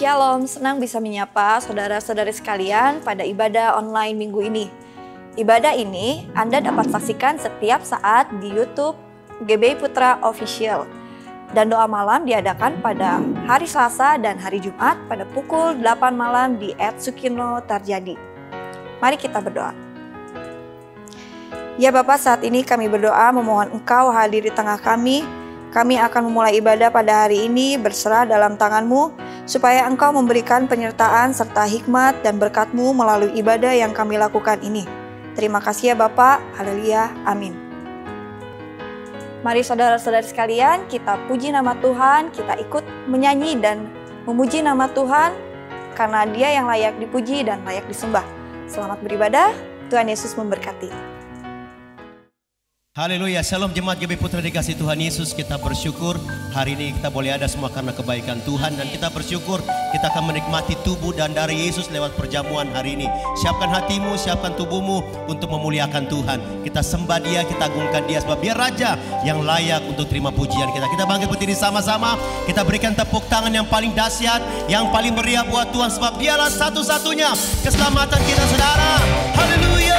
Shalom, senang bisa menyapa saudara-saudari sekalian pada ibadah online minggu ini. Ibadah ini Anda dapat saksikan setiap saat di YouTube GBI Putra Official. Dan doa malam diadakan pada hari Selasa dan hari Jumat pada pukul 8 malam di @Sukino Tarjadi. Mari kita berdoa. Ya Bapa, saat ini kami berdoa memohon Engkau hadir di tengah kami. Kami akan memulai ibadah pada hari ini berserah dalam tangan-Mu, supaya Engkau memberikan penyertaan serta hikmat dan berkat-Mu melalui ibadah yang kami lakukan ini. Terima kasih ya Bapa, haleluya, amin. Mari saudara-saudari sekalian, kita puji nama Tuhan, kita ikut menyanyi dan memuji nama Tuhan, karena Dia yang layak dipuji dan layak disembah. Selamat beribadah, Tuhan Yesus memberkati. Haleluya, shalom jemaat GBI Putra dikasih Tuhan Yesus. Kita bersyukur hari ini kita boleh ada semua karena kebaikan Tuhan. Dan kita bersyukur kita akan menikmati tubuh dan darah Yesus lewat perjamuan hari ini. Siapkan hatimu, siapkan tubuhmu untuk memuliakan Tuhan. Kita sembah Dia, kita agungkan Dia sebab Dia Raja yang layak untuk terima pujian kita. Kita bangkit berdiri sama-sama. Kita berikan tepuk tangan yang paling dahsyat, yang paling meriah buat Tuhan sebab Dialah satu-satunya keselamatan kita saudara. Haleluya.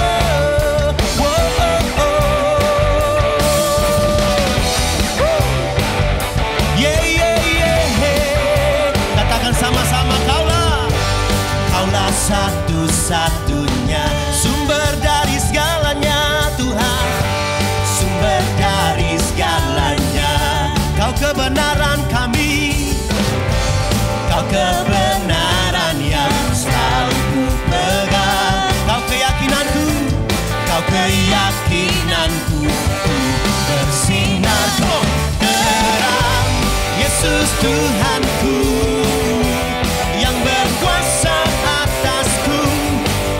Sama-sama Kaulah satu-satunya sumber dari segalanya Tuhan, sumber dari segalanya. Kau kebenaran kami, Kau kebenaran yang selalu ku pegang. Kau keyakinanku, Kau keyakinanku, ku bersinar terang. Yesus Tuhanku yang berkuasa atasku,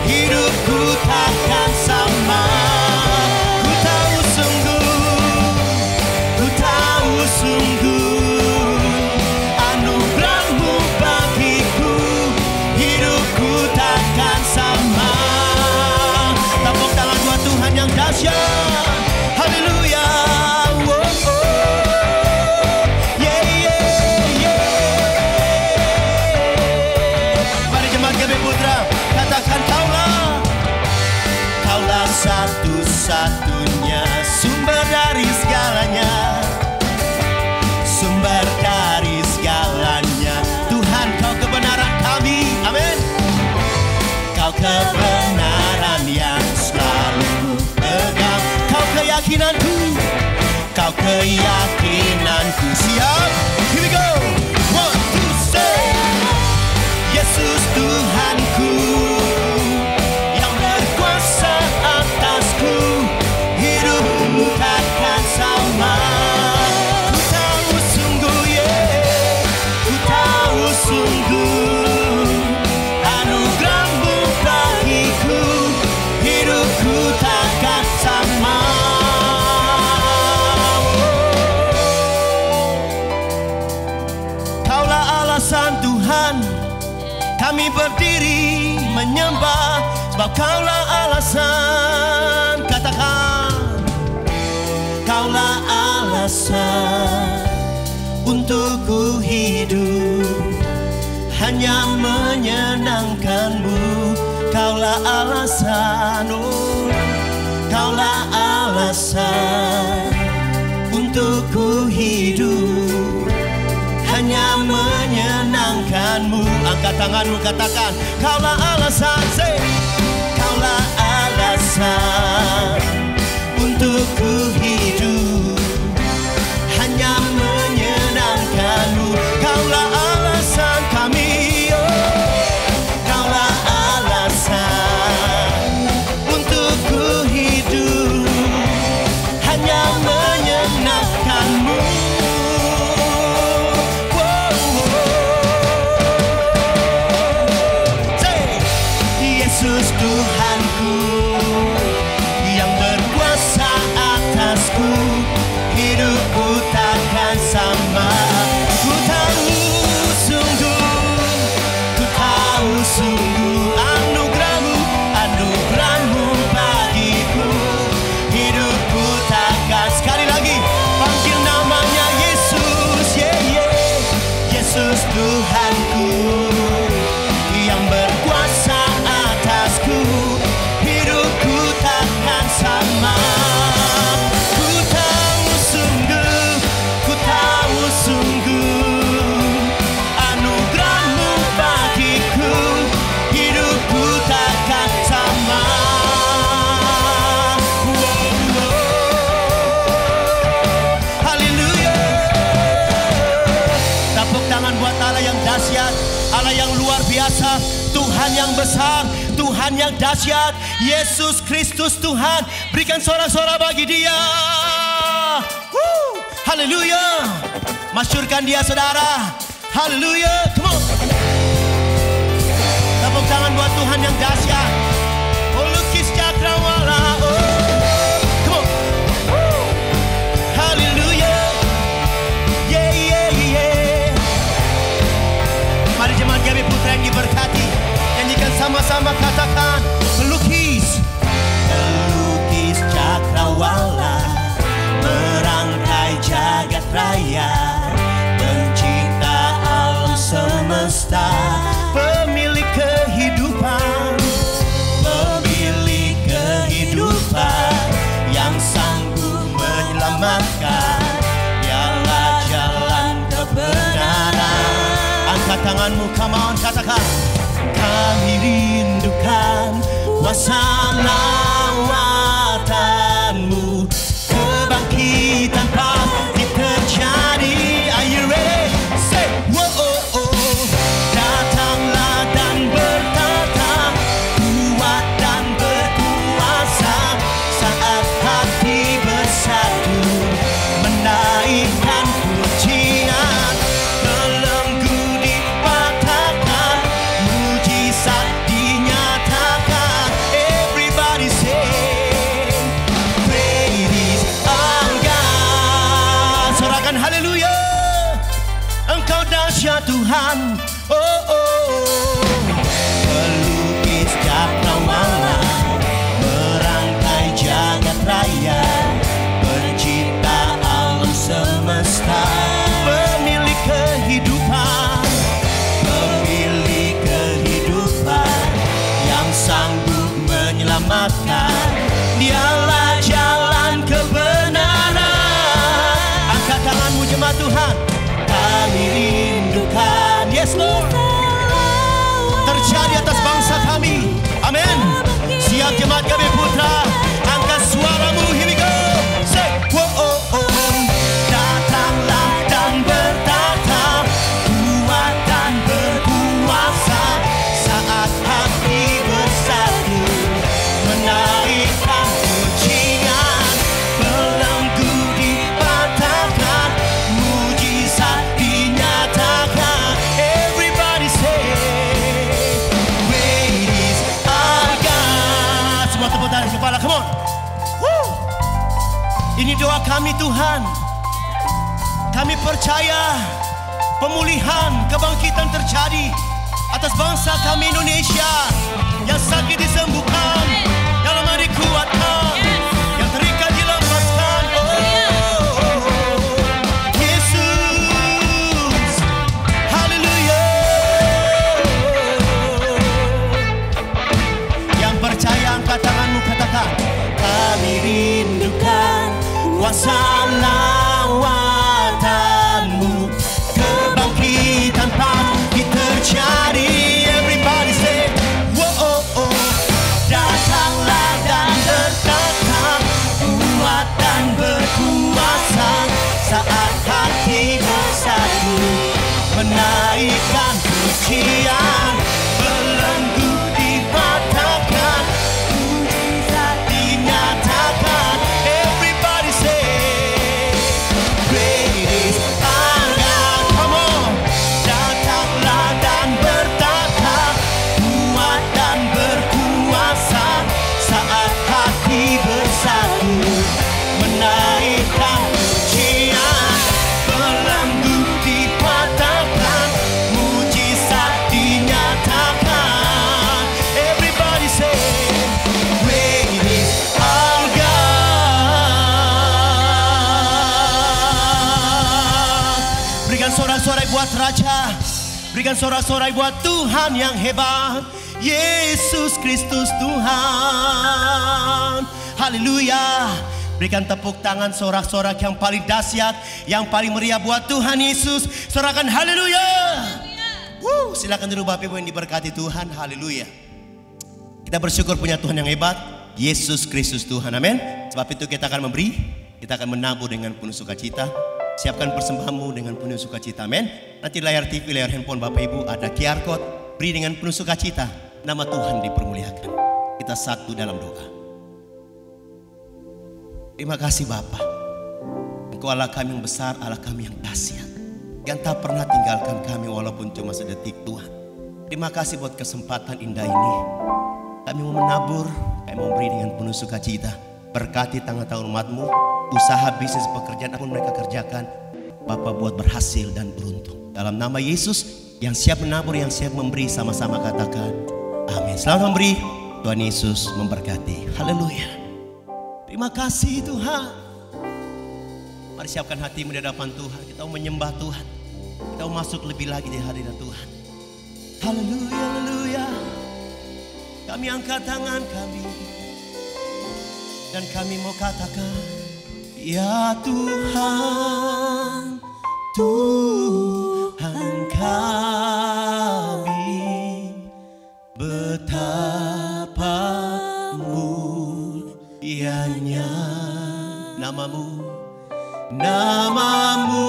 hidupku takkan sama. Ku tahu sungguh anugerah-Mu bagiku, hidupku takkan sama. Tepuk tangan buat Tuhan yang dahsyat. Haleluya. Kaulah satu-satunya sumber dari segalanya, sumber dari segalanya. Tuhan, Kau kebenaran kami, amin. Kau kebenaran yang selalu ku pegang. Kau keyakinanku, Kau keyakinanku. Siap? Here we go. 1, 2, say. Yesus Tuhanku yang berkuasa atasku, hidupku takkan sama. Ku tahu sungguh, ku tahu sungguh anugerah-Mu bagiku, hidupku takkan sama. Kaulah alasan Tuhan kami berdiri menyembah, sebab Kaulah alasan. Katakan, Kaulah alasan untuk ku hidup, hanya menyenangkan-Mu. Kaulah alasan, oh, Kaulah alasan untuk ku hidup, hanya menyenangkan-Mu. Angkat tanganmu, katakan, Kaulah alasan. Say, Kaulah alasan untuk ku hidup, hanya menyenangkan-Mu. Kaulah alasan kami, oh, Kaulah alasan untuk ku hidup, hanya menyenangkan-Mu. Yesus Tuhanku yang berkuasa atasku, hidupku takkan sama. Ku tahu sungguh anugerah-Mu bagiku, hidupku takkan. Sekali lagi panggil namanya Yesus, Yesus Tuhanku Allah yang luar biasa, Tuhan yang besar, Tuhan yang dahsyat, Yesus Kristus Tuhan. Berikan sorak-sorak bagi Dia. Haleluya. Masyurkan Dia saudara. Haleluya. Come on. Tepuk tangan buat Tuhan yang dahsyat. Oh, lukis cakrawala. Come on. Haleluya. Yeah, yeah, yeah. Mari jemaat GBI Putra yang diberkati, nyanyikan sama-sama, katakan melukis. Melukis cakrawala, merangkai jagat raya, pencipta alam semesta, pemilik kehidupan, pemilik kehidupan yang sanggup menyelamatkan. Dialah jalan kebenaran. Angkat tanganmu, come on, katakan. Kami rindukan kuasa lawatanmu, kebangkitan pasti terjadi. Are you ready? Say, whoa, oh, oh. Datanglah dan bertata, kuat dan berkuasa, saat hati bersatu, menaikkan pujian. Belenggu dipatahkan, mujizat dinyatakan. Everybody say, great is our God. Sorakan haleluya. Engkau dahsyat Tuhan. Oh, oh. Pelukis cakrawala, merangkai jagat raya, pencipta alam semesta, pemilik kehidupan, pemilik kehidupan yang sanggup menyelamatkan. Dialah jalan kebenaran. Angkat tanganmu jemaat Tuhan. Kami rindukan, yes Lord, terjadi atas bangsa kami. Amin. Siap jemaat GBI Putra, angkat suaramu, here we go. Say, whoa, oh, oh. Datanglah dan bertata, kuat dan berkuasa, saat hati bersatu, menaikkan pujian. Belenggu dipatahkan, mujizat dinyatakan. Everybody say, great is our God. Semua tepuk tangan kepala, come on. Woo. Ini doa kami Tuhan. Kami percaya pemulihan, kebangkitan terjadi atas bangsa kami Indonesia. Yang sakit disembuhkan, yang lemah dikuatkan, yang terikat dilepaskan. Yesus, haleluya. Yang percaya angkat tanganmu, katakan, kami rindukan kuasa lawatanmu, kebangkitan pasti terjadi. Everybody say, whoa, oh, oh. Datanglah dan bertata, kuat dan berkuasa, saat hati bersatu, menaikkan pujian. Belenggu dipatahkan, mujizat dinyatakan. Everybody say, great is our God. Come on. Datanglah dan bertata, kuat dan berkuasa, saat hati bersatu, menaikkan pujian. Belenggu dipatahkan, mujizat dinyatakan. Everybody say, great is our God. Berikan sorak-sorai buat Raja, berikan sorak-sorai buat Tuhan yang hebat, Yesus Kristus Tuhan. Haleluya. Berikan tepuk tangan, sorak-sorak yang paling dahsyat, yang paling meriah buat Tuhan Yesus. Sorakan haleluya. Silakan dulu Bapak Ibu yang diberkati Tuhan. Haleluya. Kita bersyukur punya Tuhan yang hebat, Yesus Kristus Tuhan. Amin. Sebab itu kita akan memberi, kita akan menabur dengan penuh sukacita. Siapkan persembahanmu dengan penuh sukacita. Amin. Nanti layar TV, layar handphone Bapak Ibu ada QR code. Beri dengan penuh sukacita. Nama Tuhan dipermuliakan. Kita satu dalam doa. Terima kasih Bapa. Engkau Allah kami yang besar, Allah kami yang dahsyat, yang tak pernah tinggalkan kami walaupun cuma sedetik Tuhan. Terima kasih buat kesempatan indah ini. Kami mau menabur, kami mau beri dengan penuh sukacita. Berkati tangan-tangan umat-Mu, usaha, bisnis, pekerjaan apapun mereka kerjakan, Bapa buat berhasil dan beruntung. Dalam nama Yesus, yang siap menabur, yang siap memberi, sama-sama katakan amin. Selamat memberi, Tuhan Yesus memberkati. Haleluya. Terima kasih Tuhan. Mari siapkan hatimu di hadapan Tuhan. Kita mau menyembah Tuhan. Kita mau masuk lebih lagi di hadirat Tuhan. Haleluya, haleluya. Kami angkat tangan kami dan kami mau katakan, ya Tuhan, Tuhan kami, betapa mulianya namamu, namamu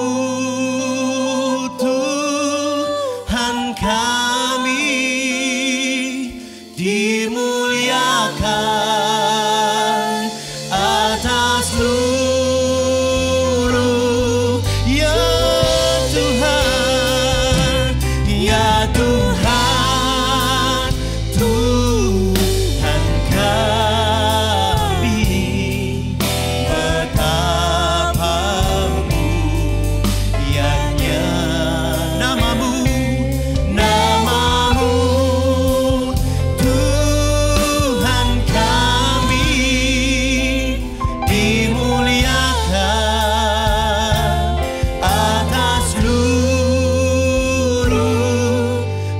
Tuhan kami, dimuliakan atas seluruh. Ya Tuhan, ya Tuhan, Tuhan kami, betapa mulianya namamu, namamu Tuhan kami, dimuliakan atas seluruh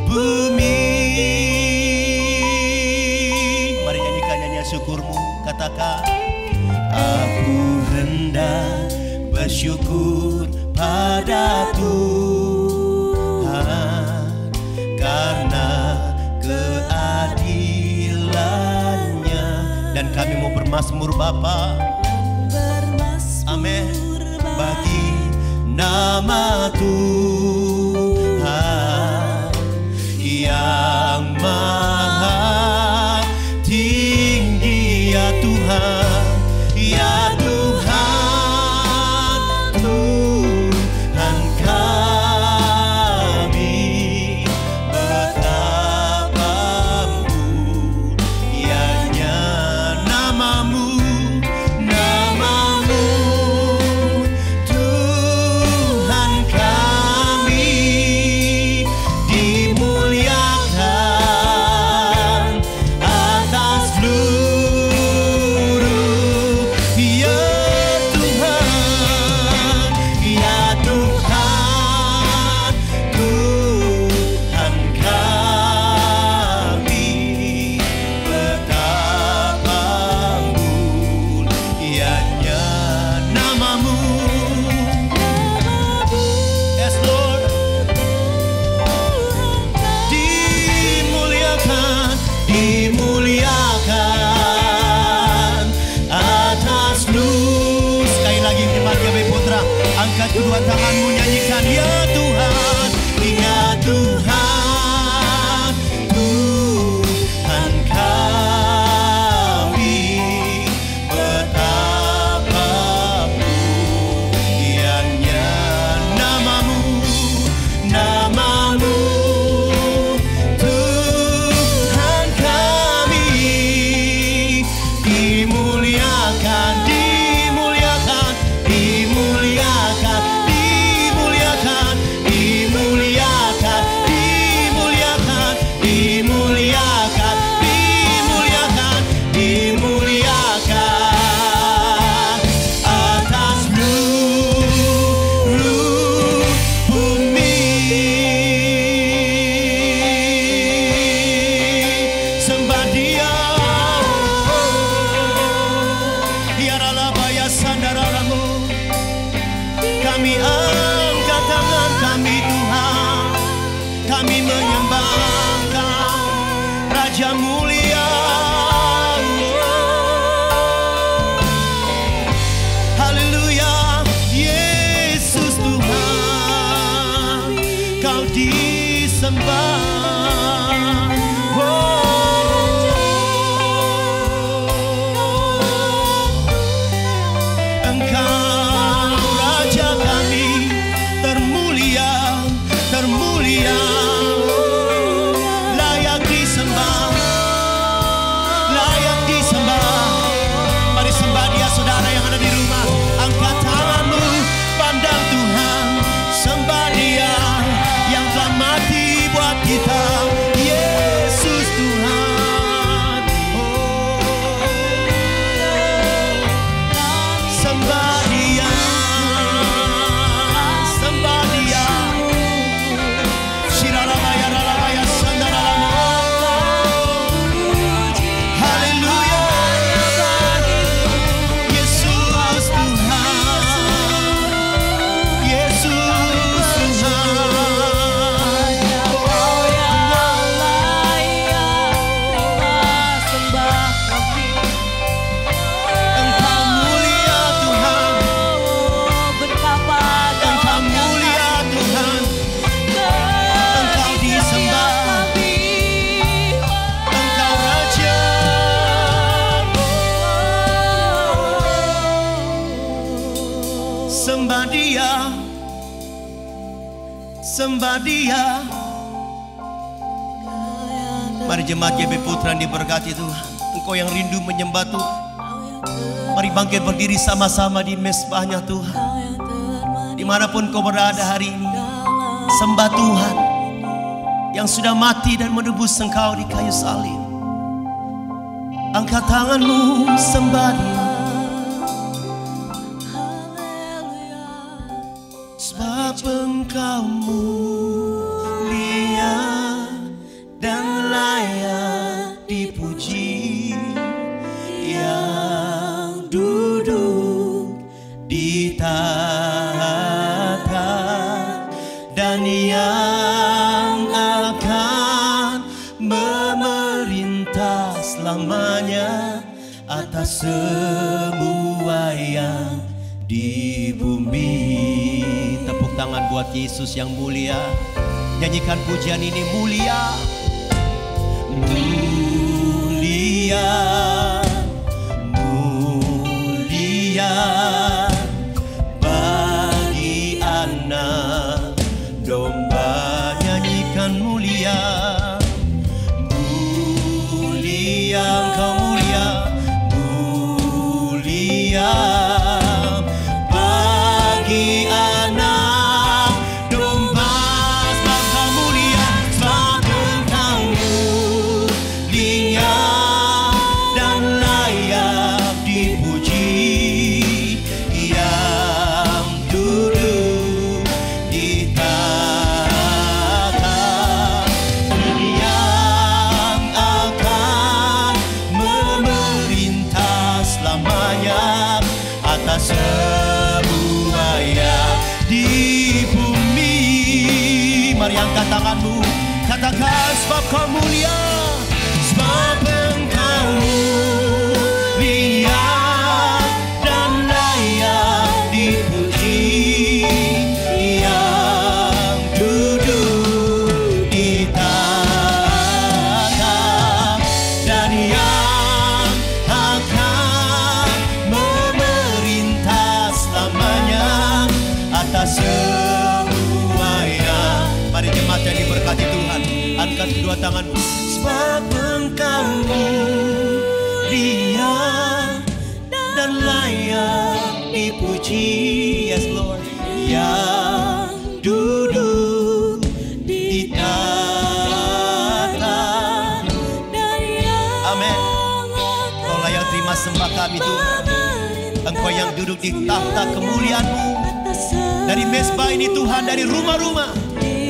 bumi. Mari nyanyikan nyanyian syukurmu, katakan, aku hendak bersyukur pada Tuhan karena keadilannya. Dan kami mau bermazmur Bapa, amin, bagi nama Tuhan yang maha tinggi. Ya Tuhan, ya Tuhan, Tuhan kami, betapa mulianya namamu, namamu Tuhan kami, dimuliakan atas seluruh. Ya Tuhan, ya Tuhan, Tuhan kami, betapa mulianya namamu. Yes Lord, dimuliakan, dimuliakan atas seluruh. Sekali lagi jemaat GBI Putra, angkat kedua tanganmu, nyanyikan, ya Tuhan, ya Tuhan, Tuhan kami, betapa mulianya namamu, namamu Tuhan kami, dimuliakan, dimuliakan, dimuliakan, dimuliakan, dimuliakan, dimuliakan, dimuliakan, dimuliakan, dimuliakan atas seluruh bumi. Sembah Dia, biarlah baya sandaramu. Kami angkat tangan kami Tuhan, kami menyembah Engkau, Raja mulia. Haleluya, Yesus. sembah Dia. Mari jemaat GBI Putra yang diberkati Tuhan, engkau yang rindu menyembah Tuhan, mari bangkit berdiri sama-sama di mezbahnya Tuhan. Dimanapun kau berada hari ini, sembah Tuhan yang sudah mati dan menebus engkau di kayu salib. Angkat tanganmu, sembah Dia. Sebab engkau mulia dan layak dipuji, yang duduk di tahta dan yang akan memerintah selamanya atas semua yang di bumi. Tepuk tangan buat Yesus yang mulia. Nyanyikan pujian ini, mulia, mulia, mulia bagi anak domba. Nyanyikan mulia, mulia, engkau mulia, mulia bagi anak domba. Sebab engkau mulia, sebab engkau mulia dan layak dipuji, yang duduk di tahta yang akan memerintah selamanya atas semua yang di bumi. Mari angkat tanganmu, katakan, sebab kau mulia, sebab engkau mulia dan layak dipuji, yang duduk di tahta dan yang akan memerintah selamanya atas semua yang. Mari jemaat yang diberkati Tuhan, angkat kedua tanganmu. Sebab engkau mulia dan layak dipuji, yes Lord, yang duduk di tahta. Amin. Kau layak terima sembah kami Tuhan. Engkau yang duduk di tahta kemuliaan-Mu. Dari mezbah ini Tuhan, dari rumah-rumah,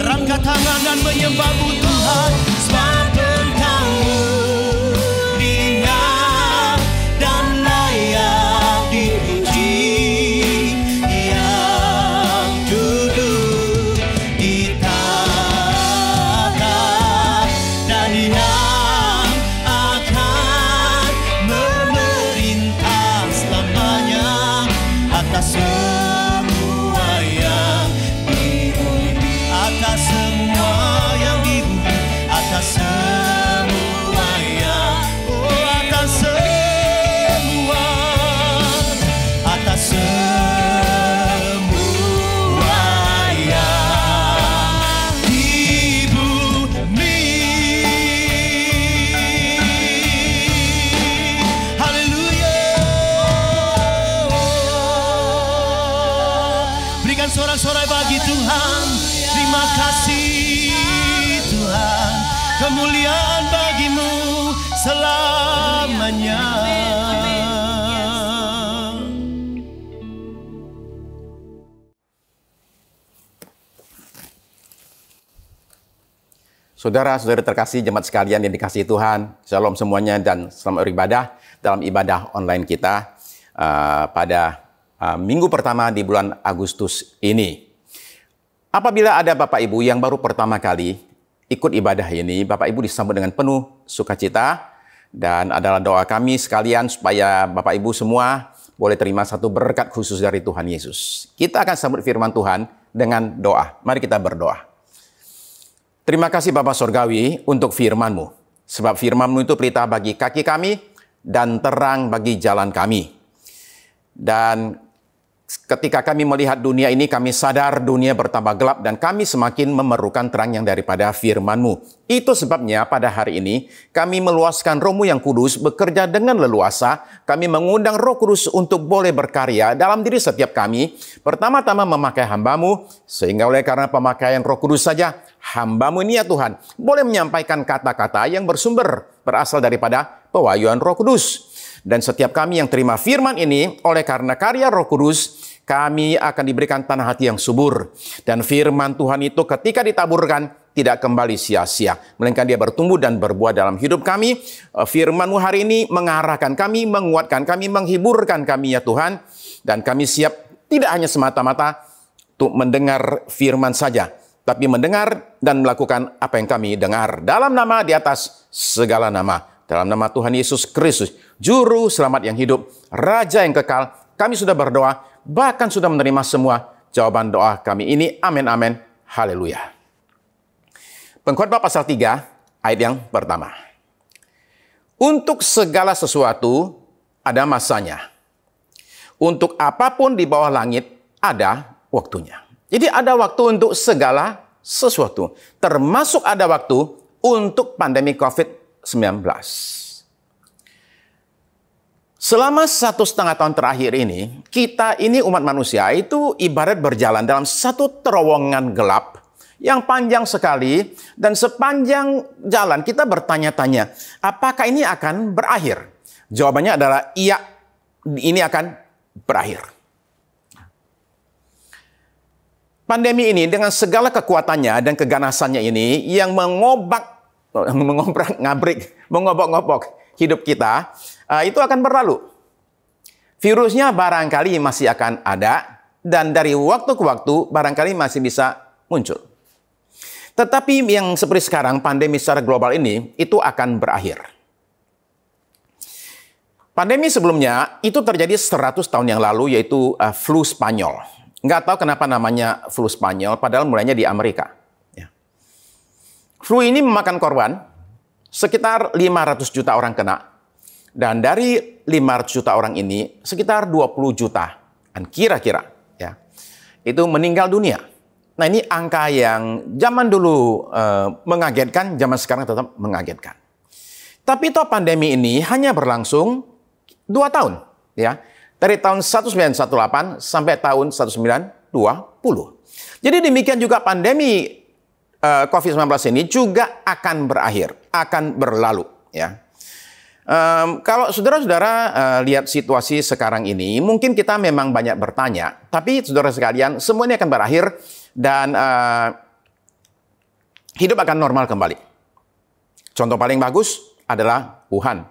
terangkat tangan dan menyembah-Mu Tuhan. Sebab engkau mulia dan layak dipuji, yang duduk di tahta dan yang akan memerintah selamanya atas semua yang di bumi, atas semua yang di bumi, atas semua yang, oh atas semua, atas semua yang di bumi. Haleluya. Berikan sorak-sorai bagi Tuhan. Terima kasih Tuhan, kemuliaan bagi-Mu selamanya. Saudara-saudari terkasih, jemaat sekalian yang dikasihi Tuhan, shalom semuanya dan selamat beribadah dalam ibadah online kita pada minggu pertama di bulan Agustus ini. Apabila ada Bapak Ibu yang baru pertama kali ikut ibadah ini, Bapak Ibu disambut dengan penuh sukacita, dan adalah doa kami sekalian supaya Bapak Ibu semua boleh terima satu berkat khusus dari Tuhan Yesus. Kita akan sambut firman Tuhan dengan doa. Mari kita berdoa. Terima kasih Bapa Sorgawi untuk firman-Mu. Sebab firman-Mu itu pelita bagi kaki kami dan terang bagi jalan kami. Dan ketika kami melihat dunia ini, kami sadar dunia bertambah gelap dan kami semakin memerlukan terang yang daripada firman-Mu. Itu sebabnya pada hari ini kami meluaskan Roh-Mu yang kudus bekerja dengan leluasa. Kami mengundang Roh Kudus untuk boleh berkarya dalam diri setiap kami. Pertama-tama memakai hamba-Mu, sehingga oleh karena pemakaian Roh Kudus saja, hamba-Mu ini ya Tuhan, boleh menyampaikan kata-kata yang berasal daripada pewahyuan Roh Kudus. Dan setiap kami yang terima firman ini, oleh karena karya Roh Kudus, kami akan diberikan tanah hati yang subur. Dan firman Tuhan itu ketika ditaburkan, tidak kembali sia-sia. Melainkan dia bertumbuh dan berbuah dalam hidup kami. Firman-Mu hari ini mengarahkan kami, menguatkan kami, menghiburkan kami ya Tuhan. Dan kami siap tidak hanya semata-mata untuk mendengar firman saja, tapi mendengar dan melakukan apa yang kami dengar. Dalam nama di atas segala nama. Dalam nama Tuhan Yesus Kristus, Juru Selamat yang hidup, Raja yang kekal, kami sudah berdoa, bahkan sudah menerima semua jawaban doa kami ini. Amin, amin, haleluya. Pengkhotbah pasal 3, ayat yang pertama. Untuk segala sesuatu ada masanya. Untuk apapun di bawah langit ada waktunya. Jadi ada waktu untuk segala sesuatu. Termasuk ada waktu untuk pandemi COVID-19. Selama 1,5 tahun terakhir ini, kita ini umat manusia itu ibarat berjalan dalam satu terowongan gelap yang panjang sekali, dan sepanjang jalan kita bertanya-tanya, apakah ini akan berakhir? Jawabannya adalah iya, ini akan berakhir. Pandemi ini dengan segala kekuatannya dan keganasannya ini yang mengobok-ngobok hidup kita, itu akan berlalu. Virusnya barangkali masih akan ada, dan dari waktu ke waktu barangkali masih bisa muncul. Tetapi yang seperti sekarang, pandemi secara global ini, itu akan berakhir. Pandemi sebelumnya itu terjadi 100 tahun yang lalu, yaitu flu Spanyol. Nggak tahu kenapa namanya flu Spanyol, padahal mulainya di Amerika. Flu ini memakan korban, sekitar 500 juta orang kena. Dan dari 500 juta orang ini, sekitar 20 juta, kira-kira, ya, itu meninggal dunia. Nah, ini angka yang zaman dulu mengagetkan, zaman sekarang tetap mengagetkan. Tapi toh pandemi ini hanya berlangsung 2 tahun, ya, dari tahun 1918 sampai tahun 1920. Jadi demikian juga pandemi COVID-19 ini juga akan berakhir, akan berlalu. Ya. Kalau saudara-saudara lihat situasi sekarang ini, mungkin kita memang banyak bertanya, tapi saudara sekalian, semua ini akan berakhir dan hidup akan normal kembali. Contoh paling bagus adalah Wuhan.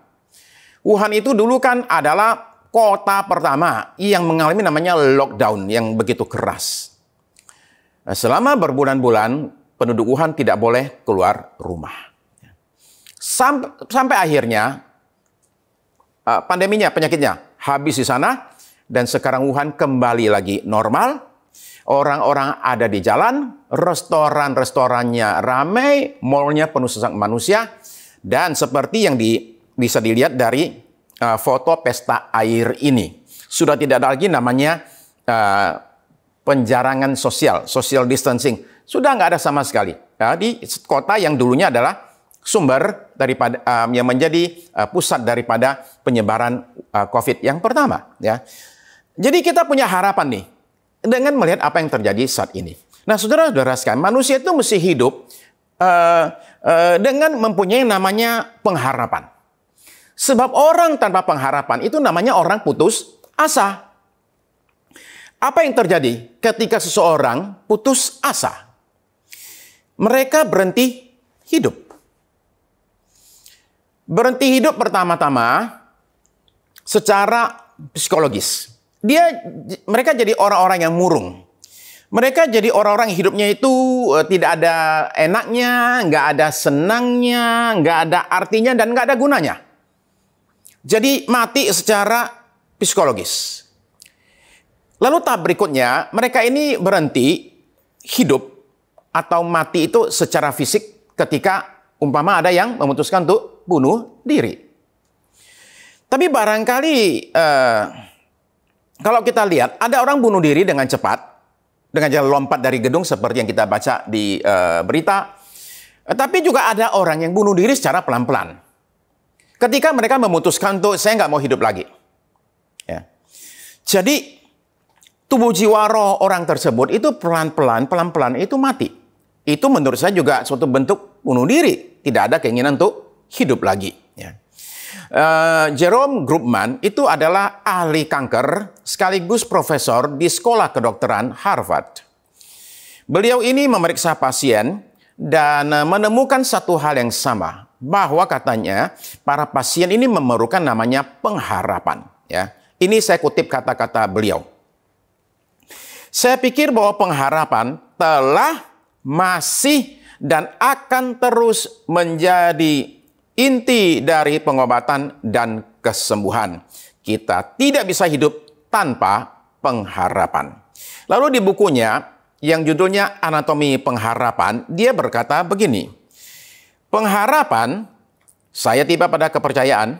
Wuhan itu dulu kan adalah kota pertama yang mengalami namanya lockdown yang begitu keras. Selama berbulan-bulan, penduduk Wuhan tidak boleh keluar rumah. Sampai akhirnya pandeminya, penyakitnya habis di sana, dan sekarang Wuhan kembali lagi normal. Orang-orang ada di jalan, restoran-restorannya ramai, mall-nya penuh sesak manusia, dan seperti yang bisa dilihat dari foto pesta air ini, sudah tidak ada lagi namanya penjarangan social distancing. Sudah nggak ada sama sekali. Di kota yang dulunya adalah sumber daripada yang menjadi pusat daripada penyebaran COVID yang pertama. Ya. Jadi kita punya harapan nih dengan melihat apa yang terjadi saat ini. Nah, saudara-saudara sekalian, manusia itu mesti hidup dengan mempunyai namanya pengharapan. Sebab orang tanpa pengharapan itu namanya orang putus asa. Apa yang terjadi ketika seseorang putus asa? Mereka berhenti hidup. Berhenti hidup pertama-tama secara psikologis. Mereka jadi orang-orang yang murung. Mereka jadi orang-orang yang hidupnya itu tidak ada enaknya, nggak ada senangnya, nggak ada artinya, dan nggak ada gunanya. Jadi mati secara psikologis. Lalu tahap berikutnya, mereka ini berhenti hidup atau mati itu secara fisik ketika umpama ada yang memutuskan untuk bunuh diri. Tapi barangkali kalau kita lihat, ada orang bunuh diri dengan cepat, dengan jalan lompat dari gedung seperti yang kita baca di berita. Tapi juga ada orang yang bunuh diri secara pelan-pelan. Ketika mereka memutuskan untuk, saya nggak mau hidup lagi. Ya. Jadi, tubuh jiwa roh orang tersebut itu pelan-pelan itu mati. Itu menurut saya juga suatu bentuk bunuh diri. Tidak ada keinginan untuk hidup lagi. Ya. Jerome Groopman itu adalah ahli kanker sekaligus profesor di sekolah kedokteran Harvard. Beliau ini memeriksa pasien dan menemukan satu hal yang sama, bahwa katanya para pasien ini memerlukan namanya pengharapan. Ya, ini saya kutip kata-kata beliau. Saya pikir bahwa pengharapan telah, masih, dan akan terus menjadi inti dari pengobatan dan kesembuhan. Kita tidak bisa hidup tanpa pengharapan. Lalu di bukunya yang judulnya Anatomi Pengharapan, dia berkata begini. Pengharapan, saya tiba pada kepercayaan,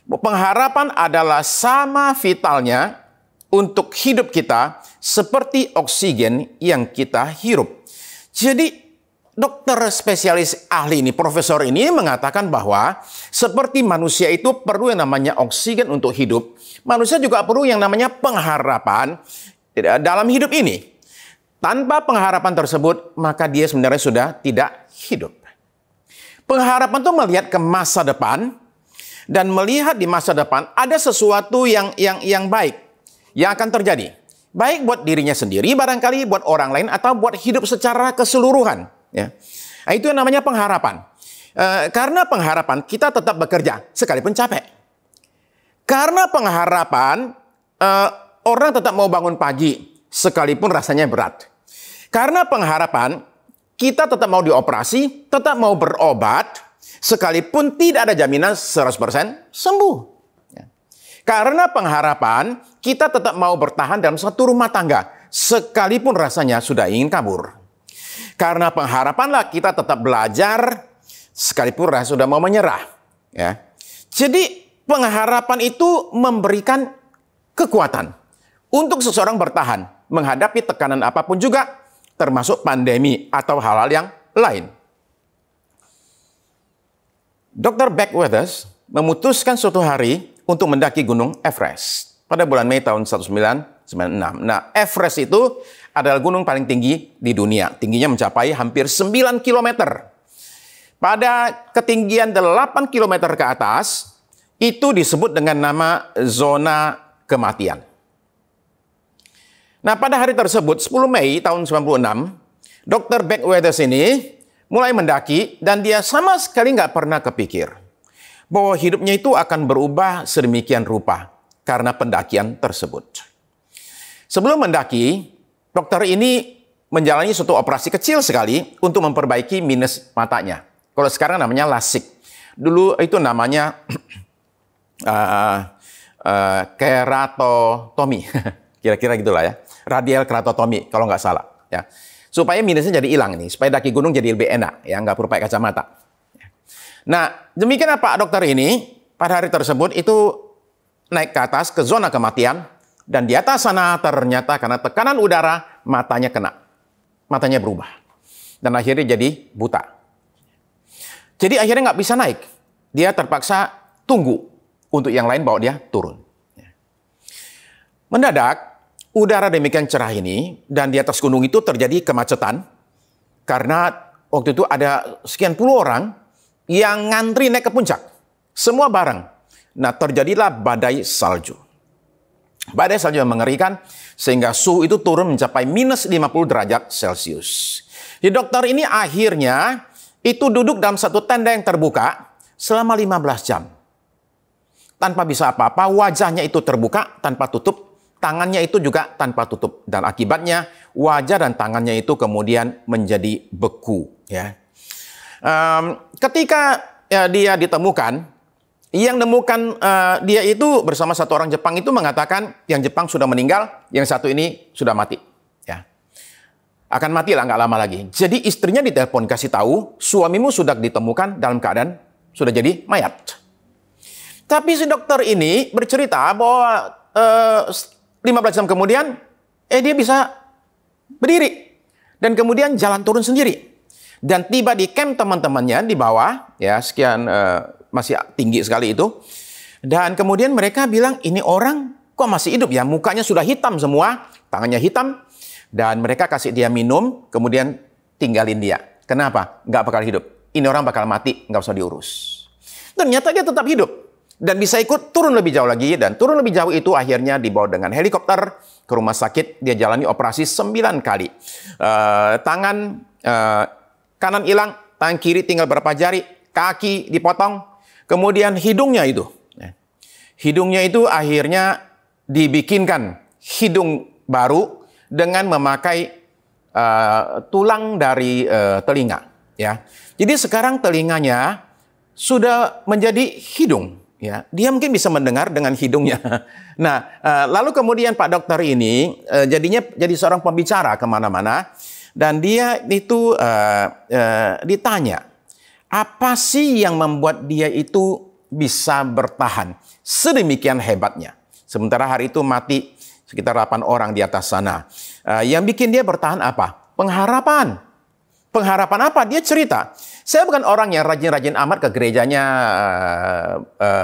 pengharapan adalah sama vitalnya untuk hidup kita seperti oksigen yang kita hirup. Jadi dokter spesialis ahli ini, profesor ini mengatakan bahwa seperti manusia itu perlu yang namanya oksigen untuk hidup, manusia juga perlu yang namanya pengharapan dalam hidup ini. Tanpa pengharapan tersebut, maka dia sebenarnya sudah tidak hidup. Pengharapan itu melihat ke masa depan, dan melihat di masa depan ada sesuatu yang baik yang akan terjadi. Baik buat dirinya sendiri, barangkali buat orang lain, atau buat hidup secara keseluruhan. Ya. Nah, itu yang namanya pengharapan. Karena pengharapan kita tetap bekerja sekalipun capek. Karena pengharapan orang tetap mau bangun pagi sekalipun rasanya berat. Karena pengharapan kita tetap mau dioperasi, tetap mau berobat sekalipun tidak ada jaminan 100% sembuh. Ya. Karena pengharapan kita tetap mau bertahan dalam satu rumah tangga sekalipun rasanya sudah ingin kabur. Karena pengharapanlah kita tetap belajar sekalipun rasa sudah mau menyerah. Ya. Jadi pengharapan itu memberikan kekuatan untuk seseorang bertahan menghadapi tekanan apapun juga, termasuk pandemi atau hal-hal yang lain. Dr. Beckwithers memutuskan suatu hari untuk mendaki Gunung Everest pada bulan Mei tahun 1996. Nah, Everest itu adalah gunung paling tinggi di dunia. Tingginya mencapai hampir 9 km. Pada ketinggian 8 km ke atas, itu disebut dengan nama zona kematian. Nah, pada hari tersebut, 10 Mei tahun 1996, Dr. Beckwithers ini mulai mendaki, dan dia sama sekali nggak pernah kepikir bahwa hidupnya itu akan berubah sedemikian rupa karena pendakian tersebut. Sebelum mendaki, dokter ini menjalani suatu operasi kecil sekali untuk memperbaiki minus matanya. Kalau sekarang namanya LASIK. Dulu itu namanya keratotomi. Kira-kira gitulah ya. Radial keratotomi kalau nggak salah. Ya. Supaya minusnya jadi hilang ini. Supaya daki gunung jadi lebih enak. Ya, nggak perlu pakai kacamata. Nah, demikian apa dokter ini pada hari tersebut itu naik ke atas ke zona kematian. Dan di atas sana ternyata karena tekanan udara, matanya kena. Matanya berubah. Dan akhirnya jadi buta. Jadi akhirnya nggak bisa naik. Dia terpaksa tunggu untuk yang lain bawa dia turun. Mendadak, udara demikian cerah ini, dan di atas gunung itu terjadi kemacetan. Karena waktu itu ada sekian puluh orang yang ngantri naik ke puncak. Semua bareng. Nah, terjadilah badai salju. Badai salju yang mengerikan, sehingga suhu itu turun mencapai minus 50 derajat Celcius. Jadi dokter ini akhirnya itu duduk dalam satu tenda yang terbuka selama 15 jam. Tanpa bisa apa-apa, wajahnya itu terbuka tanpa tutup, tangannya itu juga tanpa tutup. Dan akibatnya wajah dan tangannya itu kemudian menjadi beku. Ya. Ketika dia ditemukan, yang nemukan dia itu bersama satu orang Jepang itu mengatakan yang Jepang sudah meninggal, yang satu ini sudah mati. Ya. Akan mati lah nggak lama lagi. Jadi istrinya ditelepon kasih tahu, suamimu sudah ditemukan dalam keadaan sudah jadi mayat. Tapi si dokter ini bercerita bahwa 15 jam kemudian, dia bisa berdiri. Dan kemudian jalan turun sendiri. Dan tiba di camp teman-temannya di bawah, ya sekian, masih tinggi sekali itu. Dan kemudian mereka bilang, ini orang kok masih hidup ya? Mukanya sudah hitam semua, tangannya hitam. Dan mereka kasih dia minum, kemudian tinggalin dia. Kenapa? Nggak bakal hidup. Ini orang bakal mati, nggak usah diurus. Ternyata dia tetap hidup. Dan bisa ikut turun lebih jauh lagi. Dan turun lebih jauh itu akhirnya dibawa dengan helikopter ke rumah sakit. Dia jalani operasi 9 kali. Tangan kanan hilang, tangan kiri tinggal berapa jari, kaki dipotong. Kemudian hidungnya itu. Hidungnya itu akhirnya dibikinkan hidung baru dengan memakai tulang dari telinga. Ya. Jadi sekarang telinganya sudah menjadi hidung. Ya, dia mungkin bisa mendengar dengan hidungnya. Nah, lalu kemudian Pak Dokter ini jadinya jadi seorang pembicara kemana-mana. Dan dia itu ditanya, apa sih yang membuat dia itu bisa bertahan sedemikian hebatnya? Sementara hari itu mati sekitar 8 orang di atas sana. Yang bikin dia bertahan apa? Pengharapan. Pengharapan apa? Dia cerita, saya bukan orang yang rajin-rajin amat ke gerejanya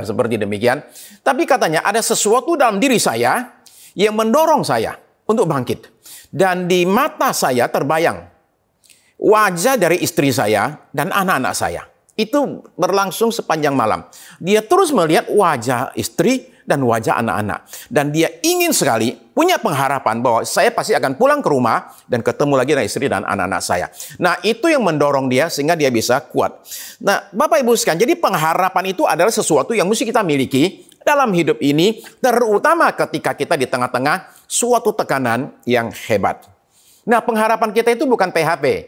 seperti demikian. Tapi katanya ada sesuatu dalam diri saya yang mendorong saya untuk bangkit. Dan di mata saya terbayang wajah dari istri saya dan anak-anak saya. Itu berlangsung sepanjang malam. Dia terus melihat wajah istri dan wajah anak-anak. Dan dia ingin sekali punya pengharapan bahwa saya pasti akan pulang ke rumah dan ketemu lagi dengan istri dan anak-anak saya. Nah, itu yang mendorong dia sehingga dia bisa kuat. Nah, Bapak Ibu sekalian, jadi pengharapan itu adalah sesuatu yang mesti kita miliki dalam hidup ini, terutama ketika kita di tengah-tengah suatu tekanan yang hebat. Nah, pengharapan kita itu bukan PHP.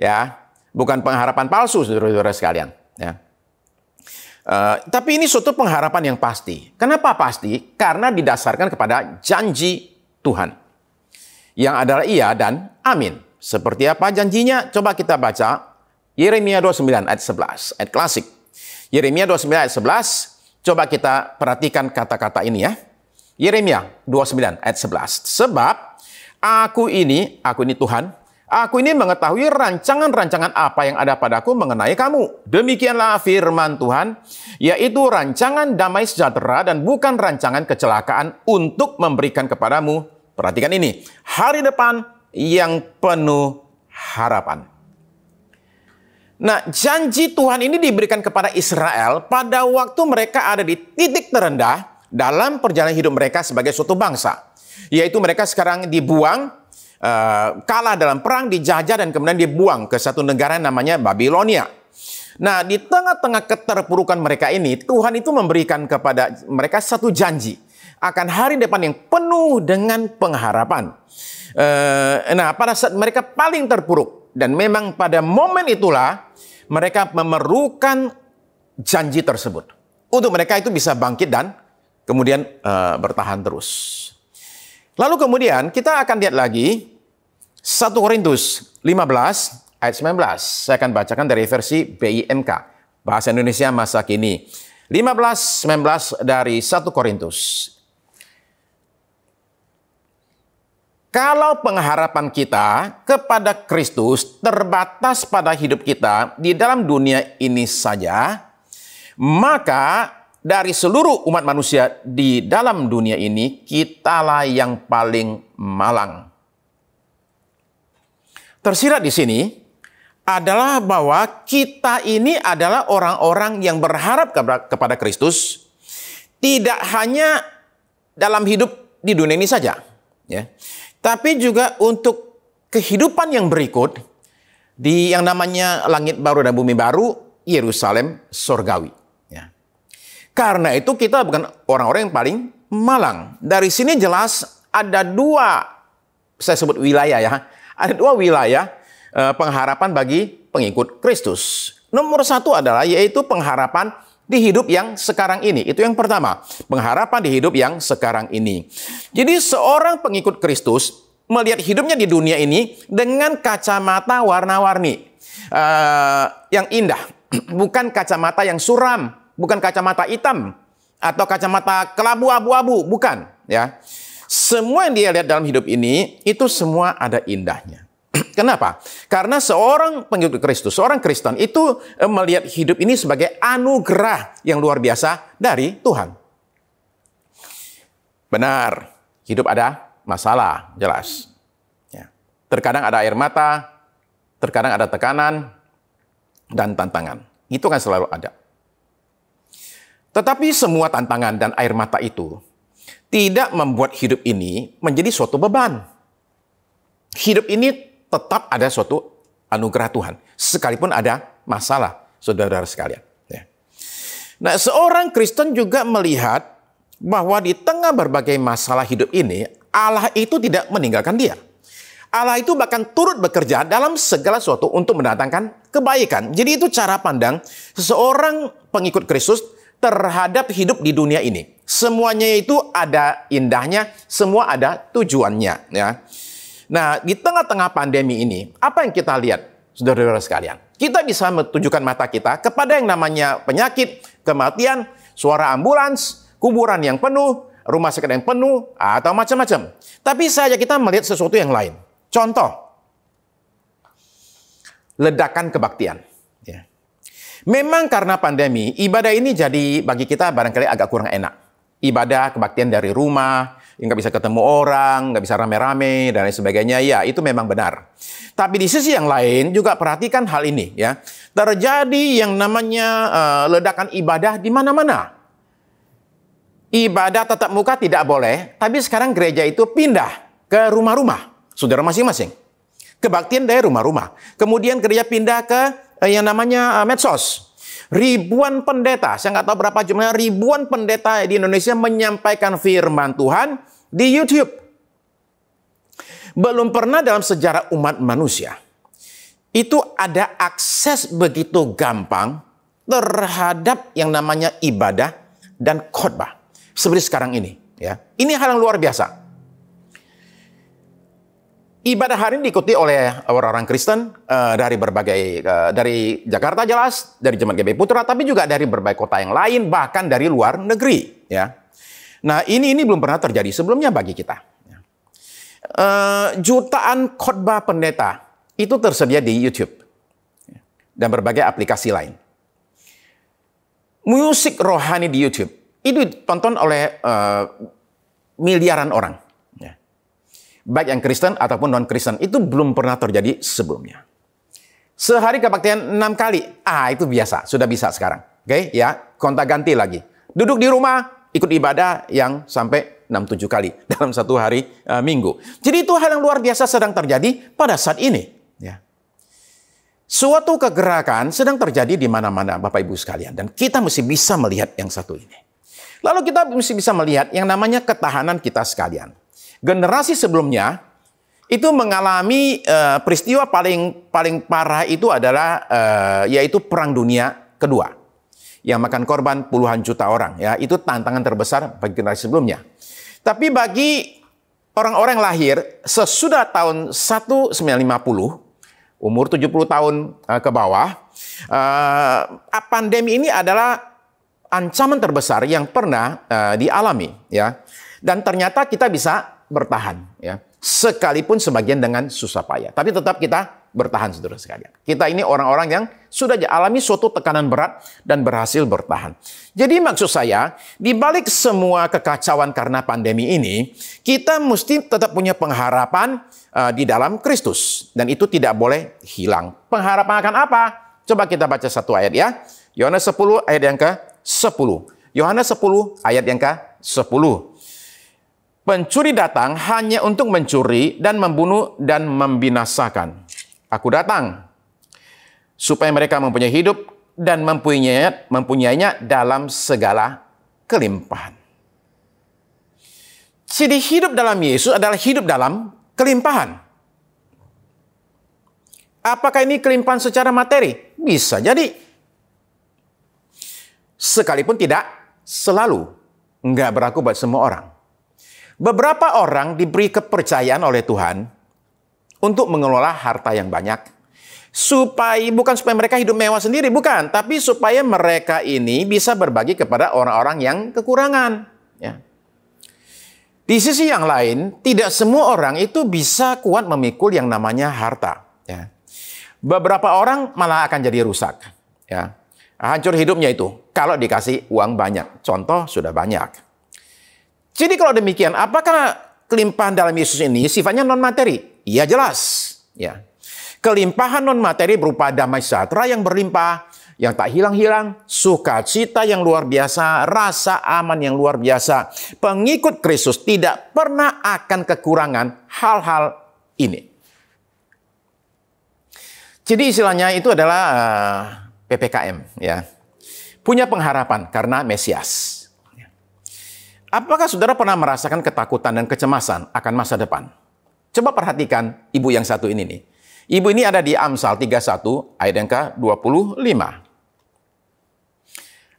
Ya, bukan pengharapan palsu, saudara-saudara sekalian. Ya. Tapi ini suatu pengharapan yang pasti. Kenapa pasti? Karena didasarkan kepada janji Tuhan. Yang adalah iya dan amin. Seperti apa janjinya? Coba kita baca Yeremia 29 ayat 11. Ayat klasik. Yeremia 29 ayat 11. Coba kita perhatikan kata-kata ini ya. Yeremia 29 ayat 11. Sebab aku ini Tuhan, aku ini mengetahui rancangan-rancangan apa yang ada padaku mengenai kamu. Demikianlah firman Tuhan, yaitu rancangan damai sejahtera dan bukan rancangan kecelakaan untuk memberikan kepadamu, perhatikan ini, hari depan yang penuh harapan. Nah, janji Tuhan ini diberikan kepada Israel pada waktu mereka ada di titik terendah dalam perjalanan hidup mereka sebagai suatu bangsa. Yaitu mereka sekarang dibuang, kalah dalam perang, dijajah, dan kemudian dibuang ke satu negara namanya Babilonia. Nah, di tengah-tengah keterpurukan mereka ini, Tuhan itu memberikan kepada mereka satu janji akan hari depan yang penuh dengan pengharapan. Nah, pada saat mereka paling terpuruk, dan memang pada momen itulah mereka memerlukan janji tersebut. Untuk mereka itu bisa bangkit dan kemudian bertahan terus. Lalu kemudian kita akan lihat lagi 1 Korintus 15 ayat 19. Saya akan bacakan dari versi BIMK, Bahasa Indonesia Masa Kini. 15-19 dari 1 Korintus. Kalau pengharapan kita kepada Kristus terbatas pada hidup kita di dalam dunia ini saja, maka dari seluruh umat manusia di dalam dunia ini, kitalah yang paling malang. Tersirat di sini adalah bahwa kita ini adalah orang-orang yang berharap kepada Kristus, tidak hanya dalam hidup di dunia ini saja, ya. Tapi juga untuk kehidupan yang berikut di yang namanya langit baru dan bumi baru, Yerusalem surgawi. Ya. Karena itu kita bukan orang-orang yang paling malang. Dari sini jelas ada dua, saya sebut wilayah ya, ada dua wilayah pengharapan bagi pengikut Kristus. Nomor satu adalah yaitu pengharapan di hidup yang sekarang ini. Itu yang pertama. Pengharapan di hidup yang sekarang ini. Jadi seorang pengikut Kristus melihat hidupnya di dunia ini dengan kacamata warna-warni. Yang indah. Bukan kacamata yang suram. Bukan kacamata hitam. Atau kacamata kelabu abu-abu. Bukan. Ya. Semua yang dia lihat dalam hidup ini, itu semua ada indahnya. Kenapa? Karena seorang pengikut Kristus, seorang Kristen itu melihat hidup ini sebagai anugerah yang luar biasa dari Tuhan. Benar, hidup ada masalah, jelas. Ya. Terkadang ada air mata, terkadang ada tekanan, dan tantangan. Itu kan selalu ada. Tetapi semua tantangan dan air mata itu tidak membuat hidup ini menjadi suatu beban. Hidup ini tetap ada suatu anugerah Tuhan. Sekalipun ada masalah, saudara sekalian. Ya. Nah, seorang Kristen juga melihat bahwa di tengah berbagai masalah hidup ini, Allah itu tidak meninggalkan dia. Allah itu bahkan turut bekerja dalam segala sesuatu untuk mendatangkan kebaikan. Jadi itu cara pandang seseorang pengikut Kristus terhadap hidup di dunia ini. Semuanya itu ada indahnya, semua ada tujuannya. Ya. Nah, di tengah-tengah pandemi ini, apa yang kita lihat, saudara-saudara sekalian? Kita bisa menunjukkan mata kita kepada yang namanya penyakit, kematian, suara ambulans, kuburan yang penuh, rumah sakit yang penuh, atau macam-macam. Tapi saja kita melihat sesuatu yang lain. Contoh, ledakan kebaktian. Ya. Memang karena pandemi, ibadah ini jadi bagi kita barangkali agak kurang enak. Ibadah kebaktian dari rumah, nggak bisa ketemu orang, nggak bisa rame-rame, dan lain sebagainya. Ya, itu memang benar. Tapi di sisi yang lain juga perhatikan hal ini. Ya, terjadi yang namanya ledakan ibadah di mana-mana. Ibadah tatap muka tidak boleh, tapi sekarang gereja itu pindah ke rumah-rumah, saudara masing-masing. Kebaktian dari rumah-rumah. Kemudian gereja pindah ke yang namanya medsos. Ribuan pendeta, saya nggak tahu berapa jumlahnya, ribuan pendeta di Indonesia menyampaikan firman Tuhan di YouTube. Belum pernah dalam sejarah umat manusia itu ada akses begitu gampang terhadap yang namanya ibadah dan khotbah seperti sekarang ini. Ya, ini hal yang luar biasa. Ibadah hari ini diikuti oleh orang-orang Kristen dari berbagai, dari Jakarta jelas, dari Jemaat GBI Putra, tapi juga dari berbagai kota yang lain, bahkan dari luar negeri. Ya. Nah, ini belum pernah terjadi sebelumnya bagi kita. Jutaan khotbah pendeta itu tersedia di YouTube dan berbagai aplikasi lain. Musik rohani di YouTube itu ditonton oleh miliaran orang. Baik yang Kristen ataupun non-Kristen, itu belum pernah terjadi sebelumnya. Sehari kebaktian 6 kali, itu biasa, sudah bisa sekarang. Oke, ya, kontak ganti lagi. Duduk di rumah, ikut ibadah yang sampai 6-7 kali dalam satu hari minggu. Jadi itu hal yang luar biasa sedang terjadi pada saat ini. Ya. Suatu kegerakan sedang terjadi di mana-mana, Bapak Ibu sekalian. Dan kita mesti bisa melihat yang satu ini. Lalu kita mesti bisa melihat yang namanya ketahanan kita sekalian. Generasi sebelumnya itu mengalami peristiwa paling parah itu adalah yaitu Perang Dunia Kedua yang makan korban puluhan juta orang. Ya, itu tantangan terbesar bagi generasi sebelumnya. Tapi bagi orang-orang lahir sesudah tahun 1950, umur 70 tahun ke bawah, pandemi ini adalah ancaman terbesar yang pernah dialami. Ya, dan ternyata kita bisa bertahan, ya, sekalipun sebagian dengan susah payah, tapi tetap kita bertahan, saudara sekalian. Kita ini orang-orang yang sudah alami suatu tekanan berat dan berhasil bertahan. Jadi maksud saya, di balik semua kekacauan karena pandemi ini, kita mesti tetap punya pengharapan di dalam Kristus, dan itu tidak boleh hilang. Pengharapan akan apa? Coba kita baca satu ayat ya. Yohanes 10 ayat yang ke-10. Yohanes 10 ayat yang ke-10. Pencuri datang hanya untuk mencuri dan membunuh dan membinasakan. Aku datang supaya mereka mempunyai hidup dan mempunyainya dalam segala kelimpahan. Jadi hidup dalam Yesus adalah hidup dalam kelimpahan. Apakah ini kelimpahan secara materi? Bisa jadi. Sekalipun tidak selalu. Nggak berlaku buat semua orang. Beberapa orang diberi kepercayaan oleh Tuhan untuk mengelola harta yang banyak. Bukan supaya mereka hidup mewah sendiri, bukan. Tapi supaya mereka ini bisa berbagi kepada orang-orang yang kekurangan. Ya. Di sisi yang lain, tidak semua orang itu bisa kuat memikul yang namanya harta. Ya. Beberapa orang malah akan jadi rusak. Ya. Hancur hidupnya itu kalau dikasih uang banyak. Contoh sudah banyak. Jadi kalau demikian, apakah kelimpahan dalam Yesus ini sifatnya non-materi? Iya jelas. Ya. Kelimpahan non-materi berupa damai sejahtera yang berlimpah, yang tak hilang-hilang, sukacita yang luar biasa, rasa aman yang luar biasa. Pengikut Kristus tidak pernah akan kekurangan hal-hal ini. Jadi istilahnya itu adalah PPKM, ya. Punya pengharapan karena Mesias. Apakah saudara pernah merasakan ketakutan dan kecemasan akan masa depan? Coba perhatikan ibu yang satu ini nih. Ibu ini ada di Amsal 31 ayat yang ke-25.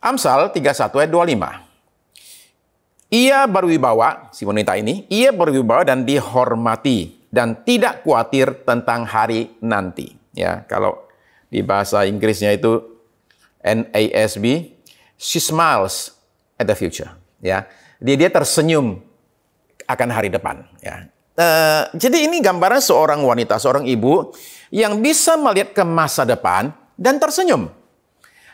Amsal 31 ayat 25. Ia berwibawa, si wanita ini, ia berwibawa dan dihormati dan tidak khawatir tentang hari nanti. Ya, kalau di bahasa Inggrisnya itu NASB, she smiles at the future. Ya, dia tersenyum akan hari depan. Ya. Jadi ini gambaran seorang wanita, seorang ibu yang bisa melihat ke masa depan dan tersenyum.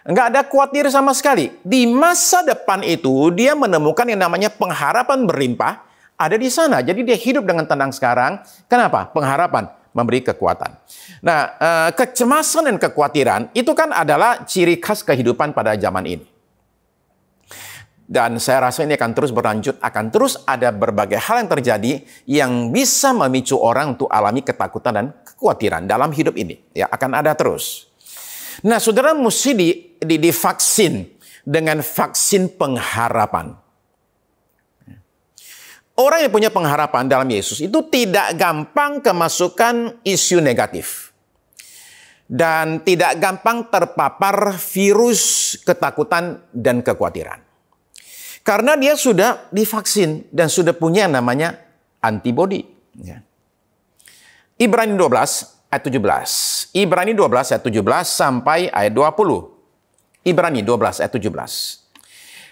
Enggak ada khawatir sama sekali. Di masa depan itu dia menemukan yang namanya pengharapan berlimpah ada di sana. Jadi dia hidup dengan tenang sekarang. Kenapa? Pengharapan memberi kekuatan. Nah, kecemasan dan kekhawatiran itu kan adalah ciri khas kehidupan pada zaman ini. Dan saya rasa ini akan terus berlanjut, akan terus ada berbagai hal yang terjadi yang bisa memicu orang untuk alami ketakutan dan kekhawatiran dalam hidup ini. Ya, akan ada terus. Nah, saudara mesti divaksin dengan vaksin pengharapan. Orang yang punya pengharapan dalam Yesus itu tidak gampang kemasukan isu negatif. Dan tidak gampang terpapar virus ketakutan dan kekhawatiran. Karena dia sudah divaksin dan sudah punya yang namanya antibodi. Ya. Ibrani 12 ayat 17. Ibrani 12 ayat 17 sampai ayat 20. Ibrani 12 ayat 17.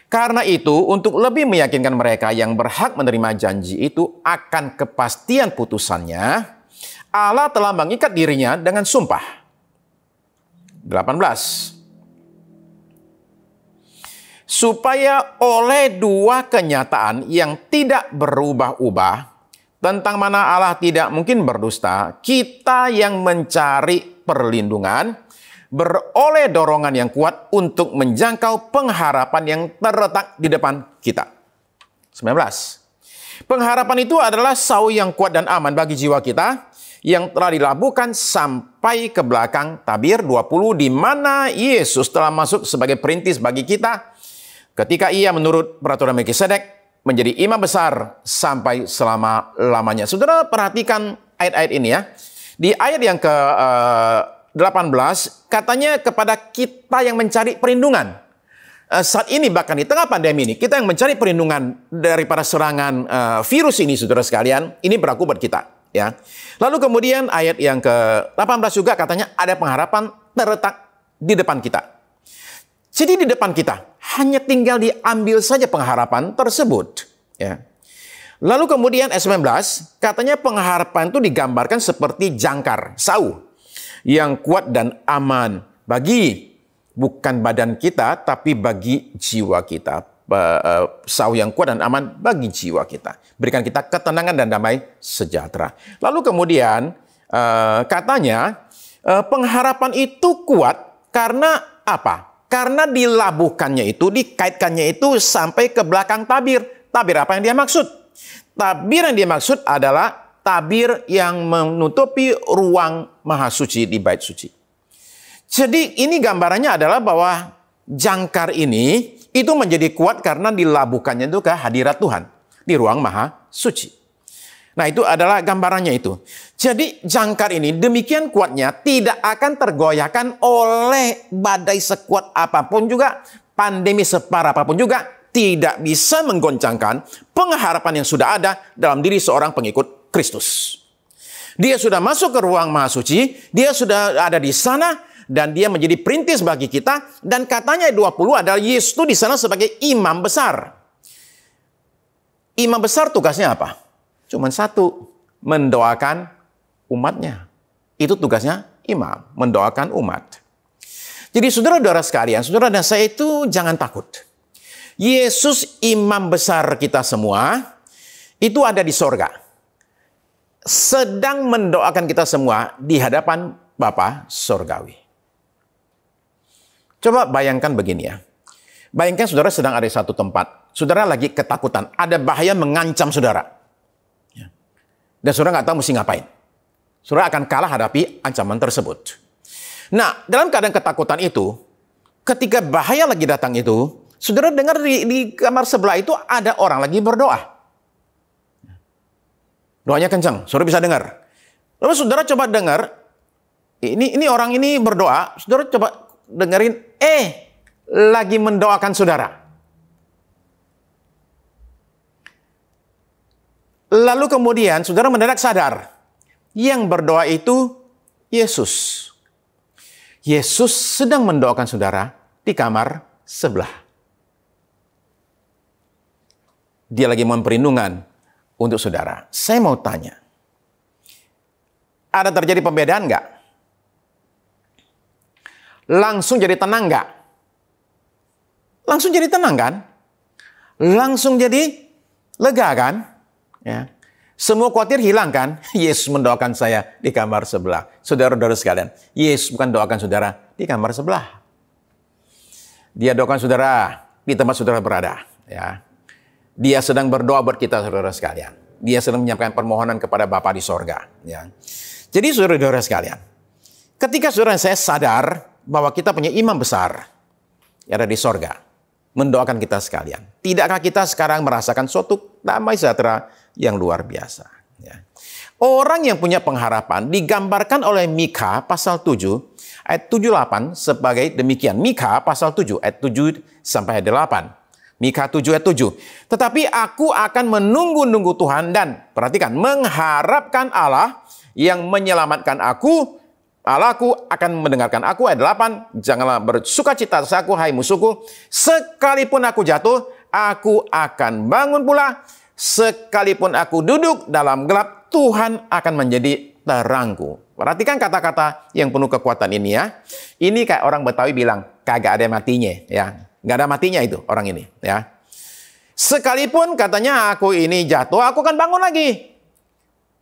Karena itu, untuk lebih meyakinkan mereka yang berhak menerima janji itu akan kepastian putusannya, Allah telah mengikat dirinya dengan sumpah. 18. Supaya oleh dua kenyataan yang tidak berubah-ubah, tentang mana Allah tidak mungkin berdusta, kita yang mencari perlindungan, beroleh dorongan yang kuat untuk menjangkau pengharapan yang terletak di depan kita. 19. Pengharapan itu adalah sau yang kuat dan aman bagi jiwa kita, yang telah dilabuhkan sampai ke belakang tabir 20, di mana Yesus telah masuk sebagai perintis bagi kita, ketika ia menurut peraturan Melkisedek, menjadi imam besar sampai selama-lamanya. Saudara perhatikan ayat-ayat ini ya. Di ayat yang ke-18 katanya kepada kita yang mencari perlindungan. Saat ini bahkan di tengah pandemi ini, kita yang mencari perlindungan daripada serangan virus ini, saudara sekalian, ini berlaku buat kita. Ya. Lalu kemudian ayat yang ke-18 juga katanya ada pengharapan terletak di depan kita. Jadi di depan kita hanya tinggal diambil saja pengharapan tersebut. Ya. Lalu kemudian ayat 19 katanya pengharapan itu digambarkan seperti jangkar, sau yang kuat dan aman bagi bukan badan kita tapi bagi jiwa kita. Sau yang kuat dan aman bagi jiwa kita. Berikan kita ketenangan dan damai sejahtera. Lalu kemudian katanya pengharapan itu kuat karena apa? Karena dilabuhkannya itu, dikaitkannya itu sampai ke belakang tabir. Tabir apa yang dia maksud? Tabir yang dia maksud adalah tabir yang menutupi ruang maha suci di bait suci. Jadi ini gambarannya adalah bahwa jangkar ini itu menjadi kuat karena dilabuhkannya itu ke hadirat Tuhan di ruang maha suci. Nah itu adalah gambarannya itu. Jadi jangkar ini demikian kuatnya tidak akan tergoyahkan oleh badai sekuat apapun juga, pandemi separah apapun juga, tidak bisa menggoncangkan pengharapan yang sudah ada dalam diri seorang pengikut Kristus. Dia sudah masuk ke ruang maha suci, dia sudah ada di sana, dan dia menjadi perintis bagi kita, dan katanya 20 adalah Yesus itu di sana sebagai imam besar. Imam besar tugasnya apa? Cuman satu, mendoakan umatnya. Itu tugasnya imam, mendoakan umat. Jadi saudara-saudara sekalian, saudara dan saya itu jangan takut. Yesus imam besar kita semua, itu ada di sorga. Sedang mendoakan kita semua di hadapan Bapa sorgawi. Coba bayangkan begini ya. Bayangkan saudara sedang ada di satu tempat. Saudara lagi ketakutan. Ada bahaya mengancam saudara. Dan saudara nggak tahu mesti ngapain. Saudara akan kalah hadapi ancaman tersebut. Nah, dalam keadaan ketakutan itu, ketika bahaya lagi datang itu, saudara dengar di kamar sebelah itu ada orang lagi berdoa. Doanya kencang, saudara bisa dengar. Lalu saudara coba dengar, ini orang ini berdoa, saudara coba dengerin, lagi mendoakan saudara. Lalu kemudian saudara mendadak sadar, yang berdoa itu Yesus. Yesus sedang mendoakan saudara di kamar sebelah. Dia lagi mohon perlindungan untuk saudara. Saya mau tanya, ada terjadi pembedaan nggak? Langsung jadi tenang nggak? Langsung jadi tenang kan? Langsung jadi lega kan? Ya. Semua khawatir hilang kan? Yesus mendoakan saya di kamar sebelah. Saudara-saudara sekalian, Yesus bukan doakan saudara di kamar sebelah. Dia doakan saudara di tempat saudara berada. Ya. Dia sedang berdoa buat kita, saudara sekalian. Dia sedang menyampaikan permohonan kepada Bapa di sorga. Ya. Jadi saudara-saudara sekalian, ketika saudara saya sadar bahwa kita punya imam besar yang ada di sorga, mendoakan kita sekalian. Tidakkah kita sekarang merasakan suatu damai sejahtera yang luar biasa? Ya. Orang yang punya pengharapan digambarkan oleh Mika pasal 7 ayat 7-8 sebagai demikian. Mika pasal 7 ayat 7 sampai ayat 8. Mika 7 ayat 7. Tetapi aku akan menunggu-nunggu Tuhan dan, perhatikan, mengharapkan Allah yang menyelamatkan aku. Allahku akan mendengarkan aku. Ayat 8. Janganlah bersukacita atasku, hai musuhku. Sekalipun aku jatuh, aku akan bangun pula. Sekalipun aku duduk dalam gelap, Tuhan akan menjadi terangku. Perhatikan kata-kata yang penuh kekuatan ini ya. Ini kayak orang Betawi bilang, kagak ada matinya ya. Nggak ada matinya itu orang ini ya. Sekalipun katanya aku ini jatuh, aku akan bangun lagi.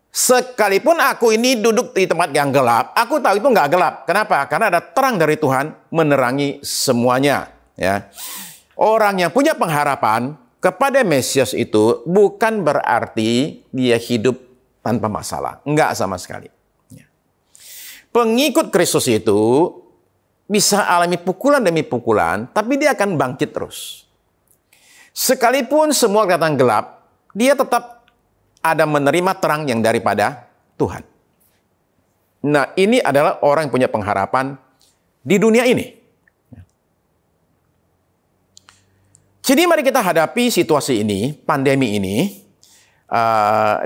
Sekalipun aku ini duduk di tempat yang gelap, aku tahu itu nggak gelap. Kenapa? Karena ada terang dari Tuhan menerangi semuanya. Ya. Orang yang punya pengharapan kepada Mesias itu bukan berarti dia hidup tanpa masalah. Enggak sama sekali. Ya. Pengikut Kristus itu bisa alami pukulan demi pukulan, tapi dia akan bangkit terus. Sekalipun semua kelihatan gelap, dia tetap ada menerima terang yang daripada Tuhan. Nah, ini adalah orang yang punya pengharapan di dunia ini. Jadi mari kita hadapi situasi ini, pandemi ini,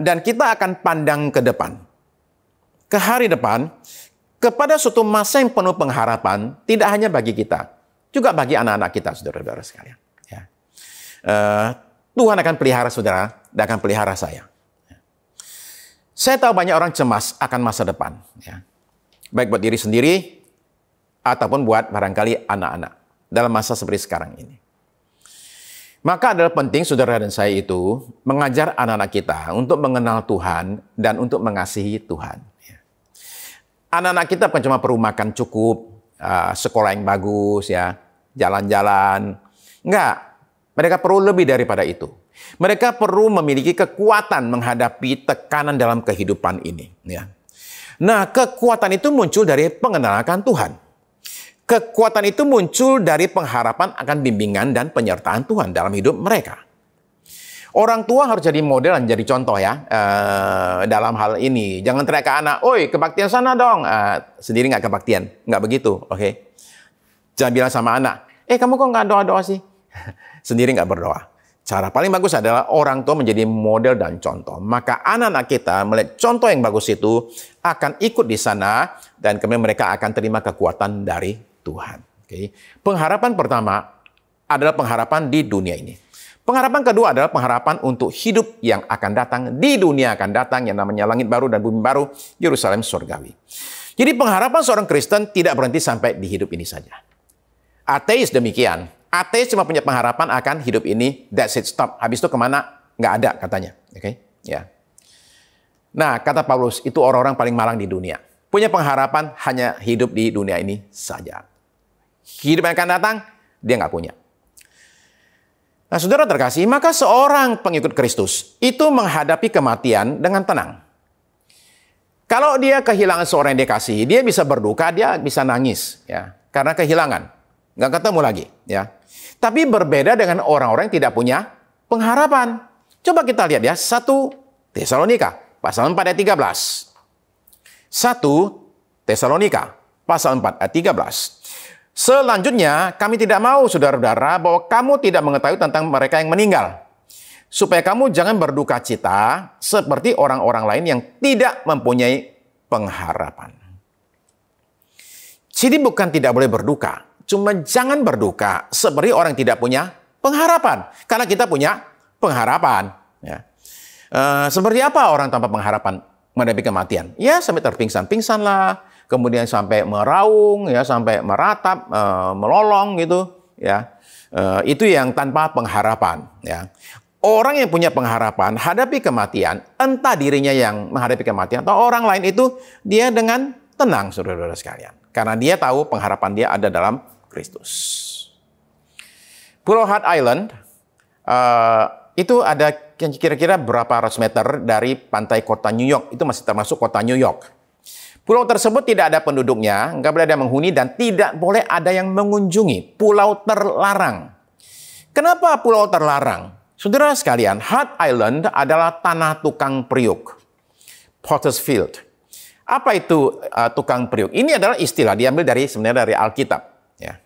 dan kita akan pandang ke depan. Ke hari depan, kepada suatu masa yang penuh pengharapan, tidak hanya bagi kita, juga bagi anak-anak kita, saudara-saudara sekalian. Ya. Tuhan akan pelihara saudara, dan akan pelihara saya. Saya tahu banyak orang cemas akan masa depan. Ya. Baik buat diri sendiri, ataupun buat barangkali anak-anak. Dalam masa seperti sekarang ini. Maka adalah penting saudara dan saya itu mengajar anak-anak kita untuk mengenal Tuhan dan untuk mengasihi Tuhan. Ya. Anak-anak kita bukan cuma perlu makan cukup, sekolah yang bagus, ya, jalan-jalan. Enggak, mereka perlu lebih daripada itu. Mereka perlu memiliki kekuatan menghadapi tekanan dalam kehidupan ini. Ya. Nah, kekuatan itu muncul dari pengenalan akan Tuhan. Kekuatan itu muncul dari pengharapan akan bimbingan dan penyertaan Tuhan dalam hidup mereka. Orang tua harus jadi model dan jadi contoh ya dalam hal ini. Jangan teriak ke anak, "Oi, kebaktian sana dong." Sendiri nggak kebaktian, nggak begitu, oke? Jangan bilang sama anak, "Kamu kok nggak doa-doa sih?" Sendiri nggak berdoa. Cara paling bagus adalah orang tua menjadi model dan contoh. Maka anak-anak kita melihat contoh yang bagus itu akan ikut di sana dan kemudian mereka akan terima kekuatan dari Tuhan. Okay. Pengharapan pertama adalah pengharapan di dunia ini. Pengharapan kedua adalah pengharapan untuk hidup yang akan datang di dunia akan datang yang namanya langit baru dan bumi baru, Yerusalem surgawi. Jadi pengharapan seorang Kristen tidak berhenti sampai di hidup ini saja. Ateis demikian. Ateis cuma punya pengharapan akan hidup ini, that's it, stop. Habis itu kemana? Nggak ada katanya. Oke, ya. Nah, kata Paulus, itu orang-orang paling malang di dunia. Punya pengharapan hanya hidup di dunia ini saja. Hidup yang akan datang, dia nggak punya. Nah, saudara terkasih, maka seorang pengikut Kristus itu menghadapi kematian dengan tenang. Kalau dia kehilangan seorang yang dia kasih, dia bisa berduka, dia bisa nangis, ya, karena kehilangan, nggak ketemu lagi, ya. Tapi berbeda dengan orang-orang yang tidak punya pengharapan. Coba kita lihat ya, 1 Tesalonika pasal 4 ayat 13. 1 Tesalonika pasal 4 ayat 13. Selanjutnya, kami tidak mau, saudara-saudara, bahwa kamu tidak mengetahui tentang mereka yang meninggal. Supaya kamu jangan berduka cita seperti orang-orang lain yang tidak mempunyai pengharapan. Jadi bukan tidak boleh berduka. Cuma jangan berduka seperti orang yang tidak punya pengharapan. Karena kita punya pengharapan. Ya. Seperti apa orang tanpa pengharapan menghadapi kematian? Ya sampai terpingsan-pingsan lah. Kemudian sampai meraung, ya sampai meratap, melolong gitu. Ya, itu yang tanpa pengharapan. Ya. Orang yang punya pengharapan hadapi kematian, entah dirinya yang menghadapi kematian atau orang lain itu dia dengan tenang, saudara-saudara sekalian. Karena dia tahu pengharapan dia ada dalam Kristus. Pulau Hat Island itu ada kira-kira berapa ratus meter dari pantai kota New York. Itu masih termasuk kota New York. Pulau tersebut tidak ada penduduknya, nggak boleh ada yang menghuni, dan tidak boleh ada yang mengunjungi. Pulau terlarang. Kenapa pulau terlarang? Saudara sekalian, Hat Island adalah tanah tukang periuk. Potter's Field. Apa itu tukang periuk? Ini adalah istilah diambil sebenarnya dari Alkitab. Ya.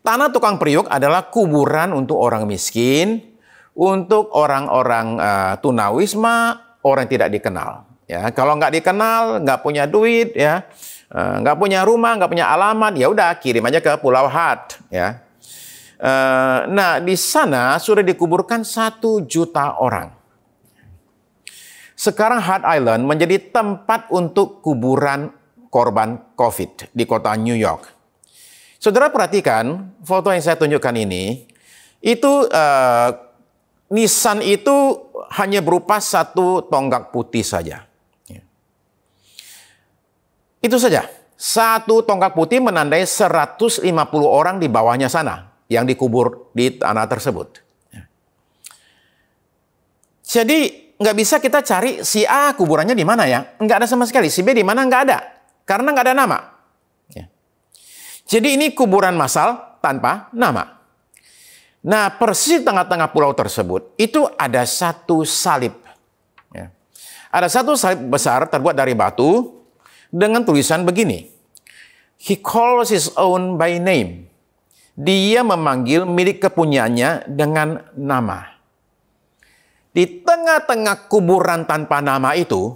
Tanah tukang periuk adalah kuburan untuk orang miskin, untuk orang-orang tunawisma, orang yang tidak dikenal. Ya, kalau nggak dikenal, nggak punya duit, ya, nggak punya rumah, nggak punya alamat, ya udah kirim aja ke Pulau Hat. Ya. Nah, di sana sudah dikuburkan 1 juta orang. Sekarang Hat Island menjadi tempat untuk kuburan korban COVID di kota New York. Saudara perhatikan foto yang saya tunjukkan ini, itu nisan itu hanya berupa 1 tonggak putih saja. Itu saja. 1 tonggak putih menandai 150 orang di bawahnya sana yang dikubur di tanah tersebut. Jadi nggak bisa kita cari si A kuburannya di mana ya? Nggak ada sama sekali. Si B di mana? Nggak ada. Karena nggak ada nama. Jadi ini kuburan massal tanpa nama. Nah, persis di tengah-tengah pulau tersebut, itu ada 1 salib. Ya. Ada 1 salib besar terbuat dari batu dengan tulisan begini. He calls his own by name. Dia memanggil milik kepunyaannya dengan nama. Di tengah-tengah kuburan tanpa nama itu,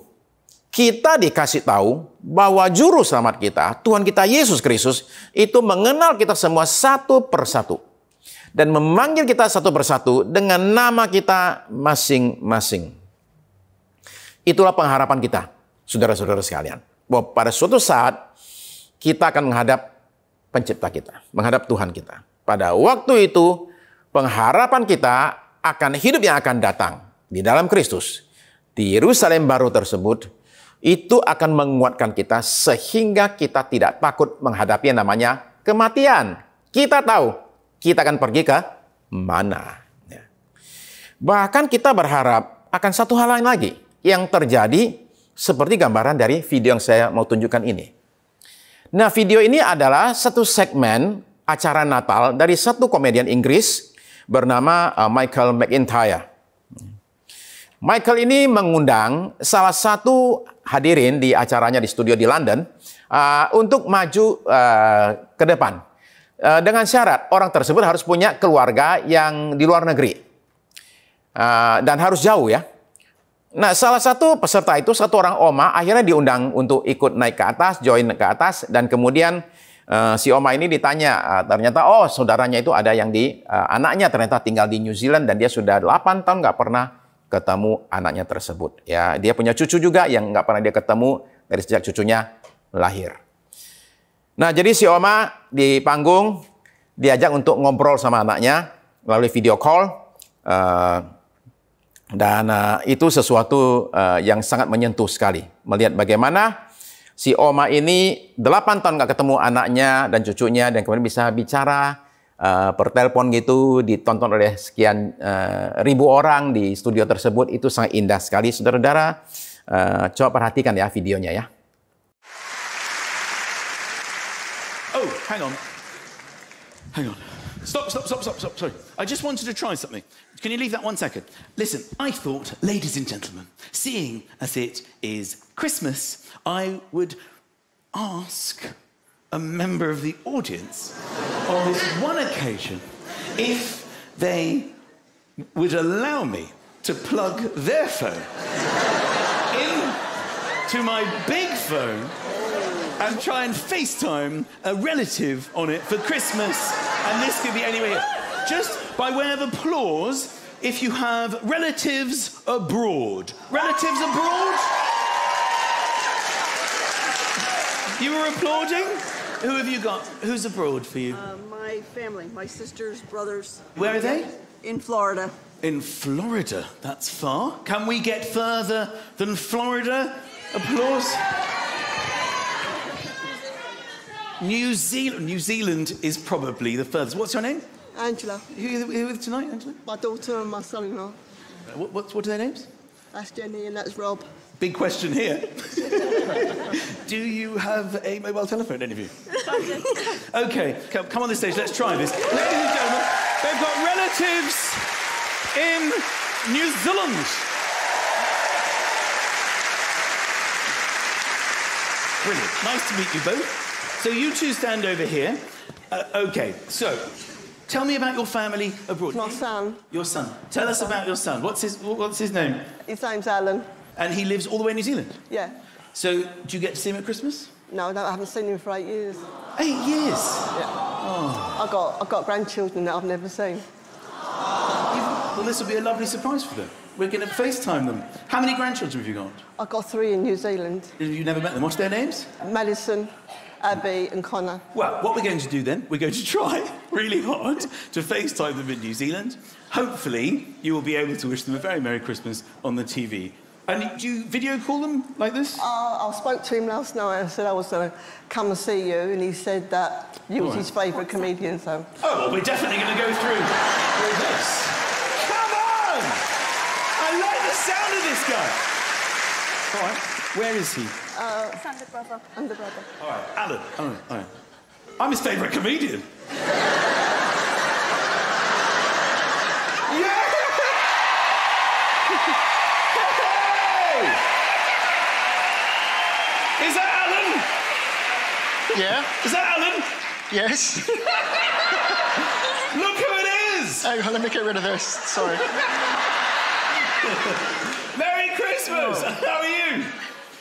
kita dikasih tahu bahwa juru selamat kita, Tuhan kita Yesus Kristus, itu mengenal kita semua satu persatu. Dan memanggil kita satu persatu dengan nama kita masing-masing. Itulah pengharapan kita, saudara-saudara sekalian. Bahwa pada suatu saat, kita akan menghadap pencipta kita, menghadap Tuhan kita. Pada waktu itu, pengharapan kita akan hidup yang akan datang di dalam Kristus. Di Yerusalem baru tersebut, itu akan menguatkan kita sehingga kita tidak takut menghadapi yang namanya kematian. Kita tahu kita akan pergi ke mana. Ya. Bahkan kita berharap akan satu hal lain lagi yang terjadi seperti gambaran dari video yang saya mau tunjukkan ini. Nah, video ini adalah satu segmen acara Natal dari satu komedian Inggris bernama Michael McIntyre. Michael ini mengundang salah satu hadirin di acaranya di studio di London untuk maju ke depan. Dengan syarat orang tersebut harus punya keluarga yang di luar negeri. Dan harus jauh ya. Nah, salah satu peserta itu, satu orang oma, akhirnya diundang untuk ikut naik ke atas, join ke atas, dan kemudian Si Oma ini ditanya, ternyata saudaranya itu ada yang anaknya ternyata tinggal di New Zealand dan dia sudah 8 tahun nggak pernah ketemu anaknya tersebut. Ya, dia punya cucu juga yang nggak pernah dia ketemu dari sejak cucunya lahir. Nah, jadi si Oma di panggung diajak untuk ngobrol sama anaknya melalui video call. Dan itu sesuatu yang sangat menyentuh sekali. Melihat bagaimana si Oma ini 8 tahun nggak ketemu anaknya dan cucunya dan kemudian bisa bicara per telepon gitu, ditonton oleh sekian ribu orang di studio tersebut. Itu sangat indah sekali, saudara-saudara. Coba perhatikan ya videonya ya. Oh, hang on. Stop. Sorry. I just wanted to try something. Can you leave that 1 second? Listen, I thought, ladies and gentlemen, seeing as it is Christmas, I would ask a member of the audience on this one occasion if they would allow me to plug their phone into my big phone and try and FaceTime a relative on it for Christmas. And this could be anywhere. Just by way of applause, if you have relatives abroad. Relatives abroad? You were applauding? Who have you got? Who's abroad for you? My family, my sisters, brothers. Where are they? In Florida. In Florida? That's far. Can we get further than Florida? Applause. New Zealand. New Zealand is probably the furthest. What's your name? Angela. Who are you with tonight, Angela? My daughter and my son-in-law. What are their names? That's Jenny and that's Rob. Big question here. Do you have a mobile telephone, any of you? Okay, come on this stage, let's try this. Ladies and gentlemen, they've got relatives in New Zealand. Brilliant, nice to meet you both. So you two stand over here. Okay, so tell me about your family abroad. My son. Your son. Tell us about your son. What's his name? His name's Alan. And he lives all the way in New Zealand? Yeah. So, do you get to see him at Christmas? No, I haven't seen him for 8 years. 8 years? Yeah. Oh. I've got grandchildren that I've never seen. Well, this will be a lovely surprise for them. We're going to FaceTime them. How many grandchildren have you got? I've got 3 in New Zealand. You've never met them. What's their names? Madison, Abby and Connor. Well, what we're going to do then, we're going to try really hard to FaceTime them in New Zealand. Hopefully, you will be able to wish them a very Merry Christmas on the TV. And do you video call them like this? I spoke to him last night and said I was going to come and see you, and he said that you was his favourite comedian, so... Oh, well, we're definitely going to go through this. Come on! I like the sound of this guy. All right, where is he? Underbrother. All right, Alan. All right. I'm his favourite comedian. Is that Alan? Yeah. Is that Alan? Yes. Look who it is! Hang on, let me get rid of this. Sorry. Merry Christmas! How are you?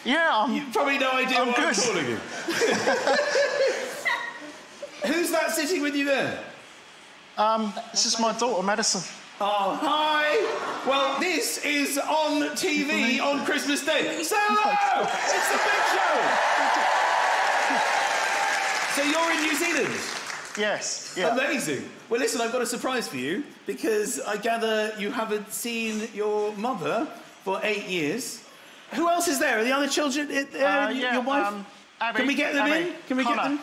Yeah, You've probably no idea why I'm calling you. Who's that sitting with you there? This is my daughter, Madison. Oh, hi! Well, this is on TV on Christmas Day. Say hello! It's the Big Show! So you're in New Zealand? Yes, yeah. Amazing. Well, listen, I've got a surprise for you, because I gather you haven't seen your mother for 8 years. Who else is there? Are the other children? Your wife? Abby, Can we get them in? Can we get them?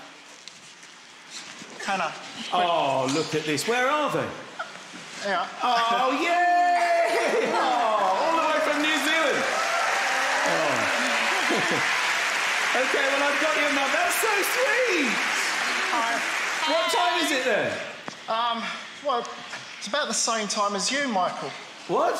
Hannah. Oh, look at this. Where are they? Yeah. Oh, yay! Oh, all the way from New Zealand. Oh. Okay, well, I've got your mum. That's so sweet. What time is it there? Well, it's about the same time as you, Michael. What?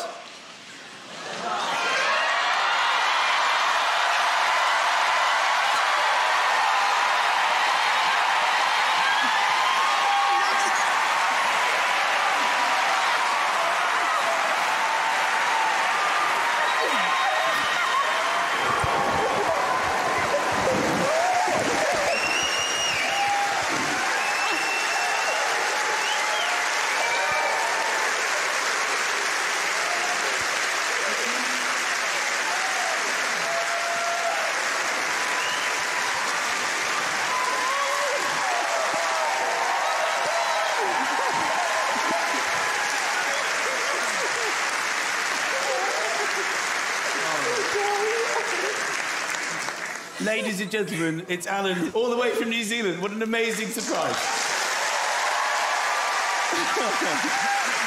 Ladies and gentlemen, it's Alan, all the way from New Zealand. What an amazing surprise.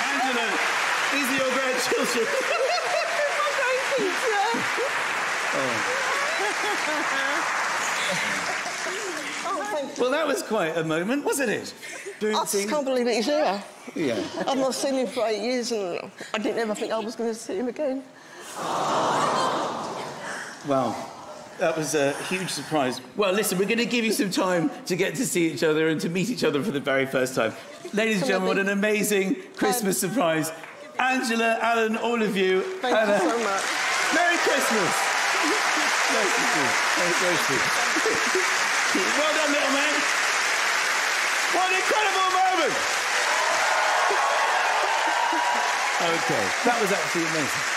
Angela, these are your grandchildren. Well, that was quite a moment, wasn't it? I just can't believe he's here. Yeah. I've not seen him for 8 years and I didn't ever think I was going to see him again. Wow. That was a huge surprise. Well, listen, we're going to give you some time to get to see each other and to meet each other for the very first time. Ladies and gentlemen, what an amazing Christmas surprise. Angela, Alan, all of you. Thank you so much. Merry Christmas. Nice to see you. Very sweet. Well done, little man. What an incredible moment. Okay, that was absolutely amazing.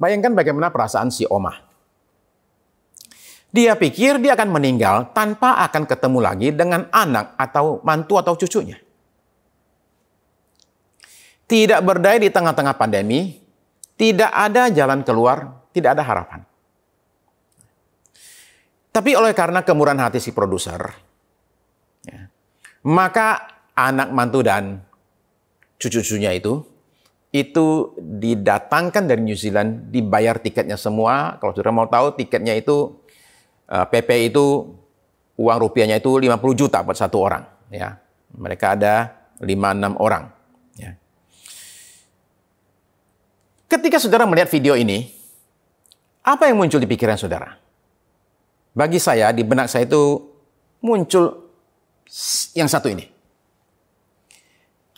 Bayangkan bagaimana perasaan si Oma. Dia pikir dia akan meninggal tanpa akan ketemu lagi dengan anak atau mantu atau cucunya. Tidak berdaya di tengah-tengah pandemi, tidak ada jalan keluar, tidak ada harapan. Tapi oleh karena kemurahan hati si produser, ya, maka anak mantu dan cucu-cucunya itu didatangkan dari New Zealand, dibayar tiketnya semua. Kalau saudara mau tahu, tiketnya itu PP itu uang rupiahnya itu 50 juta buat satu orang. Ya, mereka ada 5-6 orang. Ya. Ketika saudara melihat video ini, apa yang muncul di pikiran saudara? Bagi saya, di benak saya itu muncul yang satu ini.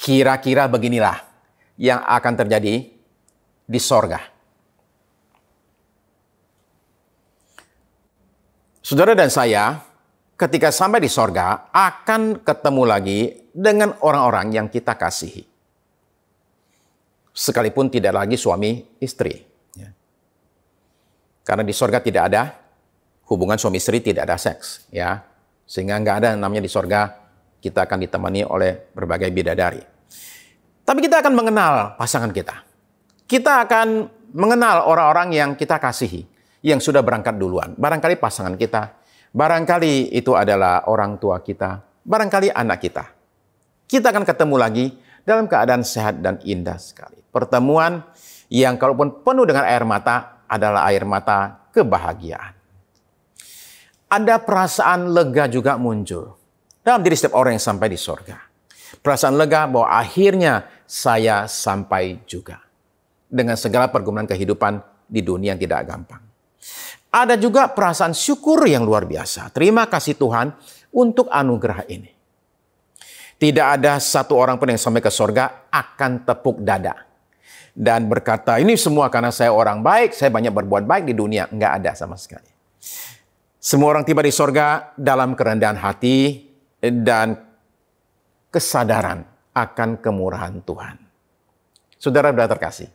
Kira-kira beginilah yang akan terjadi di sorga. Saudara dan saya, ketika sampai di sorga, akan ketemu lagi dengan orang-orang yang kita kasihi. Sekalipun tidak lagi suami istri. Karena di sorga tidak ada hubungan suami istri, tidak ada seks. Ya. Sehingga nggak ada namanya di sorga kita akan ditemani oleh berbagai bidadari. Tapi kita akan mengenal pasangan kita. Kita akan mengenal orang-orang yang kita kasihi, yang sudah berangkat duluan. Barangkali pasangan kita, barangkali itu adalah orang tua kita, barangkali anak kita. Kita akan ketemu lagi dalam keadaan sehat dan indah sekali. Pertemuan yang kalaupun penuh dengan air mata adalah air mata kebahagiaan. Ada perasaan lega juga muncul dalam diri setiap orang yang sampai di sorga. Perasaan lega bahwa akhirnya saya sampai juga. Dengan segala pergumulan kehidupan di dunia yang tidak gampang. Ada juga perasaan syukur yang luar biasa. Terima kasih Tuhan untuk anugerah ini. Tidak ada satu orang pun yang sampai ke sorga akan tepuk dada. Dan berkata, ini semua karena saya orang baik, saya banyak berbuat baik di dunia. Enggak ada sama sekali. Semua orang tiba di sorga dalam kerendahan hati dan kesadaran akan kemurahan Tuhan. Saudara-saudara terkasih,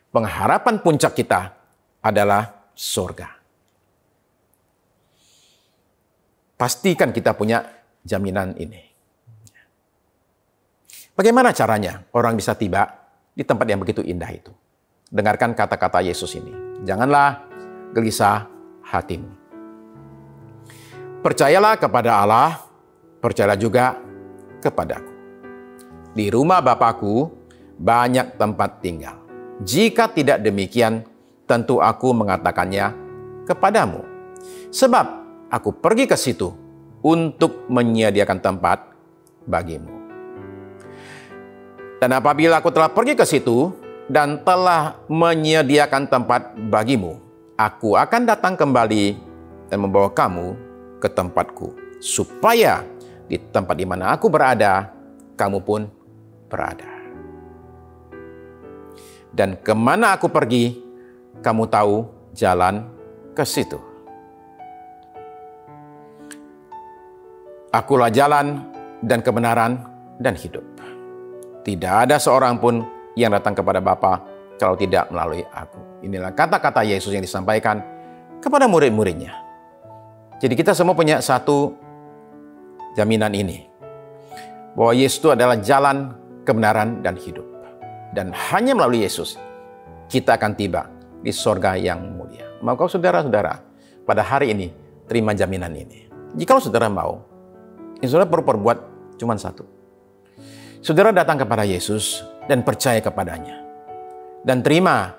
pengharapan puncak kita adalah sorga. Pastikan kita punya jaminan ini. Bagaimana caranya orang bisa tiba di tempat yang begitu indah itu? Dengarkan kata-kata Yesus ini. Janganlah gelisah hatimu. Percayalah kepada Allah, percayalah juga kepadaku. Di rumah Bapakku banyak tempat tinggal. Jika tidak demikian, tentu aku mengatakannya kepadamu. Sebab aku pergi ke situ untuk menyediakan tempat bagimu. Dan apabila aku telah pergi ke situ dan telah menyediakan tempat bagimu, aku akan datang kembali dan membawa kamu ke tempatku, supaya di tempat di mana aku berada, kamu pun berada. Dan kemana aku pergi, kamu tahu jalan ke situ. Akulah jalan dan kebenaran dan hidup. Tidak ada seorang pun yang datang kepada Bapa kalau tidak melalui aku. Inilah kata-kata Yesus yang disampaikan kepada murid-muridnya. Jadi kita semua punya satu jaminan ini. Bahwa Yesus itu adalah jalan, kebenaran, dan hidup. Dan hanya melalui Yesus, kita akan tiba di sorga yang mulia. maukah saudara-saudara pada hari ini terima jaminan ini? Jikalau saudara mau, yang saudara perlu perbuat cuma satu. Saudara datang kepada Yesus dan percaya kepadanya. Dan terima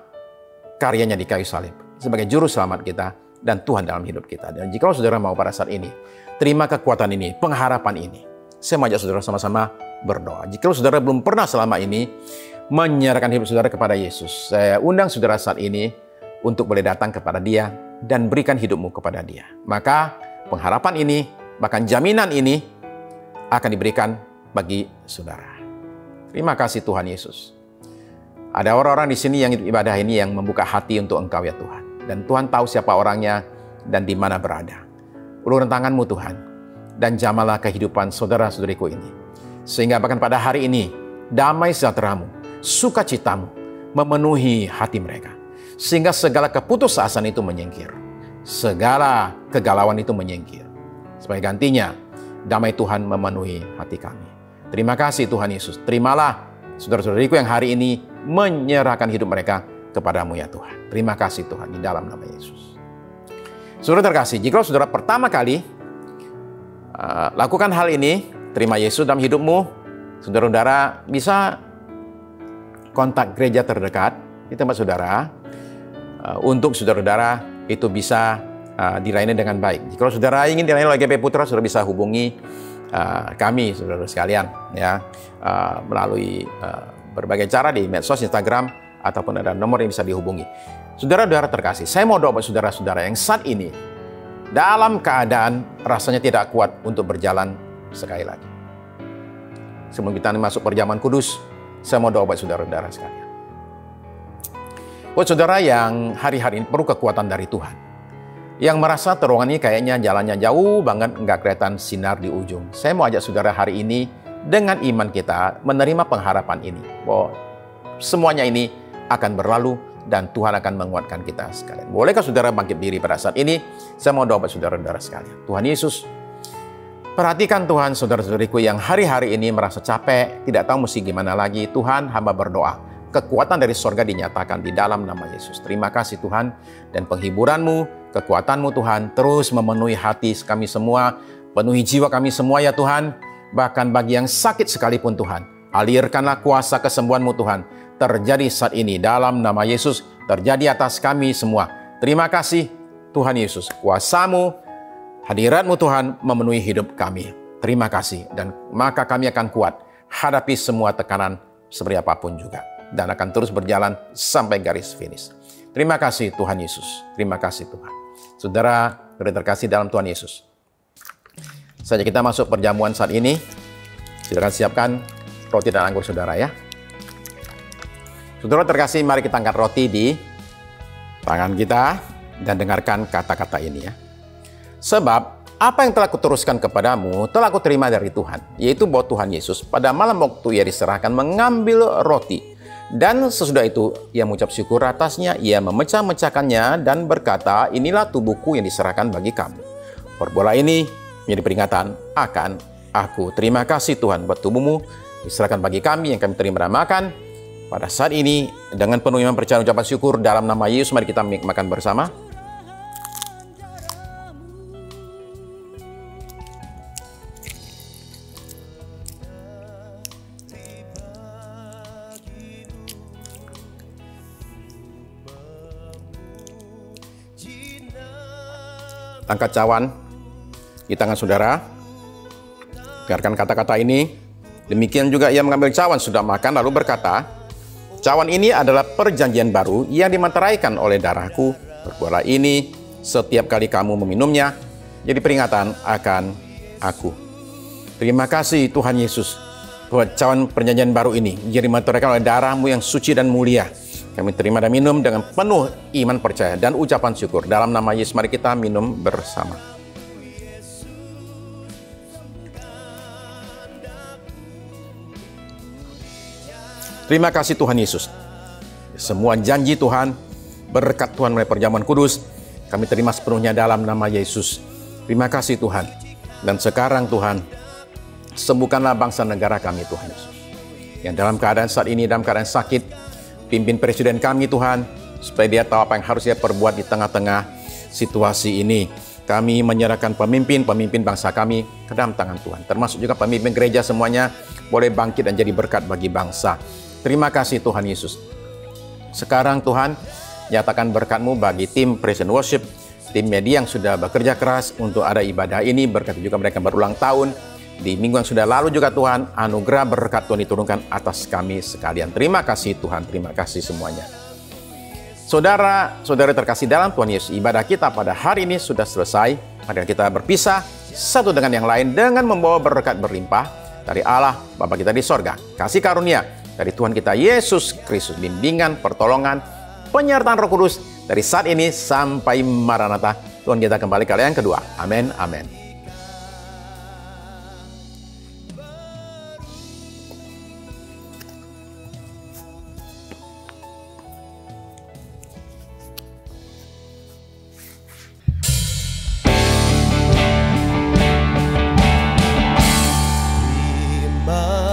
karyanya di kayu salib sebagai juru selamat kita dan Tuhan dalam hidup kita. Dan jikalau saudara mau pada saat ini, terima kekuatan ini, pengharapan ini. Saya mengajak saudara sama-sama berdoa. Jikalau saudara belum pernah selama ini menyerahkan hidup saudara kepada Yesus, saya undang saudara saat ini untuk boleh datang kepada Dia dan berikan hidupmu kepada Dia. Maka pengharapan ini, bahkan jaminan ini akan diberikan bagi saudara. Terima kasih Tuhan Yesus. Ada orang-orang di sini yang ibadah ini yang membuka hati untuk Engkau ya Tuhan. Dan Tuhan tahu siapa orangnya dan di mana berada. Ulurkan tanganmu Tuhan dan jamalah kehidupan saudara-saudariku ini. Sehingga bahkan pada hari ini damai sejahtera-Mu, sukacitamu memenuhi hati mereka. Sehingga segala keputusasaan itu menyingkir. Segala kegalauan itu menyingkir. Sebagai gantinya, damai Tuhan memenuhi hati kami. Terima kasih Tuhan Yesus. Terimalah saudara-saudariku yang hari ini menyerahkan hidup mereka kepadamu ya Tuhan. Terima kasih Tuhan di dalam nama Yesus. Saudara terkasih, jika saudara pertama kali lakukan hal ini, terima Yesus dalam hidupmu, saudara-saudara bisa kontak gereja terdekat di tempat saudara untuk saudara-saudara itu bisa dilayani dengan baik. Jika saudara ingin dilayani oleh GBI Putra, saudara bisa hubungi kami, saudara sekalian, ya, melalui berbagai cara di medsos, Instagram, ataupun ada nomor yang bisa dihubungi. Saudara-saudara terkasih, saya mau doa buat saudara-saudara yang saat ini dalam keadaan rasanya tidak kuat untuk berjalan sekali lagi. Sebelum kita masuk perjamuan kudus, saya mau doa buat saudara-saudara sekalian. Buat saudara yang hari-hari ini perlu kekuatan dari Tuhan, yang merasa terowongan ini kayaknya jalannya jauh banget, nggak kelihatan sinar di ujung. Saya mau ajak saudara hari ini dengan iman kita menerima pengharapan ini, bahwa semuanya ini akan berlalu dan Tuhan akan menguatkan kita sekalian. Bolehkah saudara bangkit diri pada saat ini? Saya mau doa buat saudara-saudara sekalian. Tuhan Yesus, perhatikan Tuhan saudara-saudariku yang hari-hari ini merasa capek, tidak tahu mesti gimana lagi. Tuhan, hamba berdoa, kekuatan dari sorga dinyatakan di dalam nama Yesus. Terima kasih Tuhan, dan penghiburan-Mu, kekuatan-Mu Tuhan, terus memenuhi hati kami semua, penuhi jiwa kami semua ya Tuhan. Bahkan bagi yang sakit sekalipun Tuhan, alirkanlah kuasa kesembuhan-Mu Tuhan, terjadi saat ini dalam nama Yesus, terjadi atas kami semua. Terima kasih Tuhan Yesus, kuasa-Mu, hadirat-Mu Tuhan memenuhi hidup kami. Terima kasih, dan maka kami akan kuat hadapi semua tekanan seperti apapun juga, dan akan terus berjalan sampai garis finish. Terima kasih Tuhan Yesus, terima kasih Tuhan. Saudara terkasih dalam Tuhan Yesus, saja kita masuk perjamuan saat ini. Silakan siapkan roti dan anggur saudara ya. Saudara terkasih, mari kita angkat roti di tangan kita dan dengarkan kata-kata ini ya. Sebab apa yang telah kuteruskan kepadamu telah kuterima dari Tuhan, yaitu bahwa Tuhan Yesus pada malam waktu Ia diserahkan mengambil roti, dan sesudah itu Ia mengucap syukur atasnya, Ia memecah-mecahkannya dan berkata, inilah tubuhku yang diserahkan bagi kamu. Perbuatlah ini menjadi peringatan akan aku. Terima kasih Tuhan buat tubuhmu diserahkan bagi kami yang kami terima dan makan pada saat ini dengan penuh iman percaya ucapan syukur dalam nama Yesus. Mari kita makan bersama. Angkat cawan di tangan saudara. Dengarkan kata-kata ini. Demikian juga Ia mengambil cawan sudah makan lalu berkata, cawan ini adalah perjanjian baru yang dimateraikan oleh darahku. Perbuatlah ini setiap kali kamu meminumnya, jadi peringatan akan aku. Terima kasih Tuhan Yesus buat cawan perjanjian baru ini yang dimateraikan oleh darah-Mu yang suci dan mulia. Kami terima dan minum dengan penuh iman percaya dan ucapan syukur. Dalam nama Yesus mari kita minum bersama. Terima kasih Tuhan Yesus. Semua janji Tuhan, berkat Tuhan melalui perjamuan kudus, kami terima sepenuhnya dalam nama Yesus. Terima kasih Tuhan. Dan sekarang Tuhan, sembuhkanlah bangsa negara kami Tuhan Yesus. Yang dalam keadaan saat ini, dalam keadaan sakit, pimpin presiden kami Tuhan, supaya dia tahu apa yang harus dia perbuat di tengah-tengah situasi ini. Kami menyerahkan pemimpin bangsa kami ke dalam tangan Tuhan. Termasuk juga pemimpin gereja semuanya boleh bangkit dan jadi berkat bagi bangsa. Terima kasih Tuhan Yesus. Sekarang Tuhan, nyatakan berkat-Mu bagi tim Praise and Worship, tim media yang sudah bekerja keras untuk ada ibadah ini. Berkati juga mereka berulang tahun. Di minggu yang sudah lalu juga Tuhan, anugerah berkat Tuhan diturunkan atas kami sekalian. Terima kasih Tuhan, terima kasih semuanya. Saudara-saudara terkasih dalam Tuhan Yesus, ibadah kita pada hari ini sudah selesai. Mari kita berpisah satu dengan yang lain dengan membawa berkat berlimpah dari Allah Bapa kita di sorga. Kasih karunia dari Tuhan kita Yesus Kristus, bimbingan, pertolongan, penyertaan Roh Kudus dari saat ini sampai Maranatha. Tuhan kita kembali kali yang kedua. Amin, amin. Terima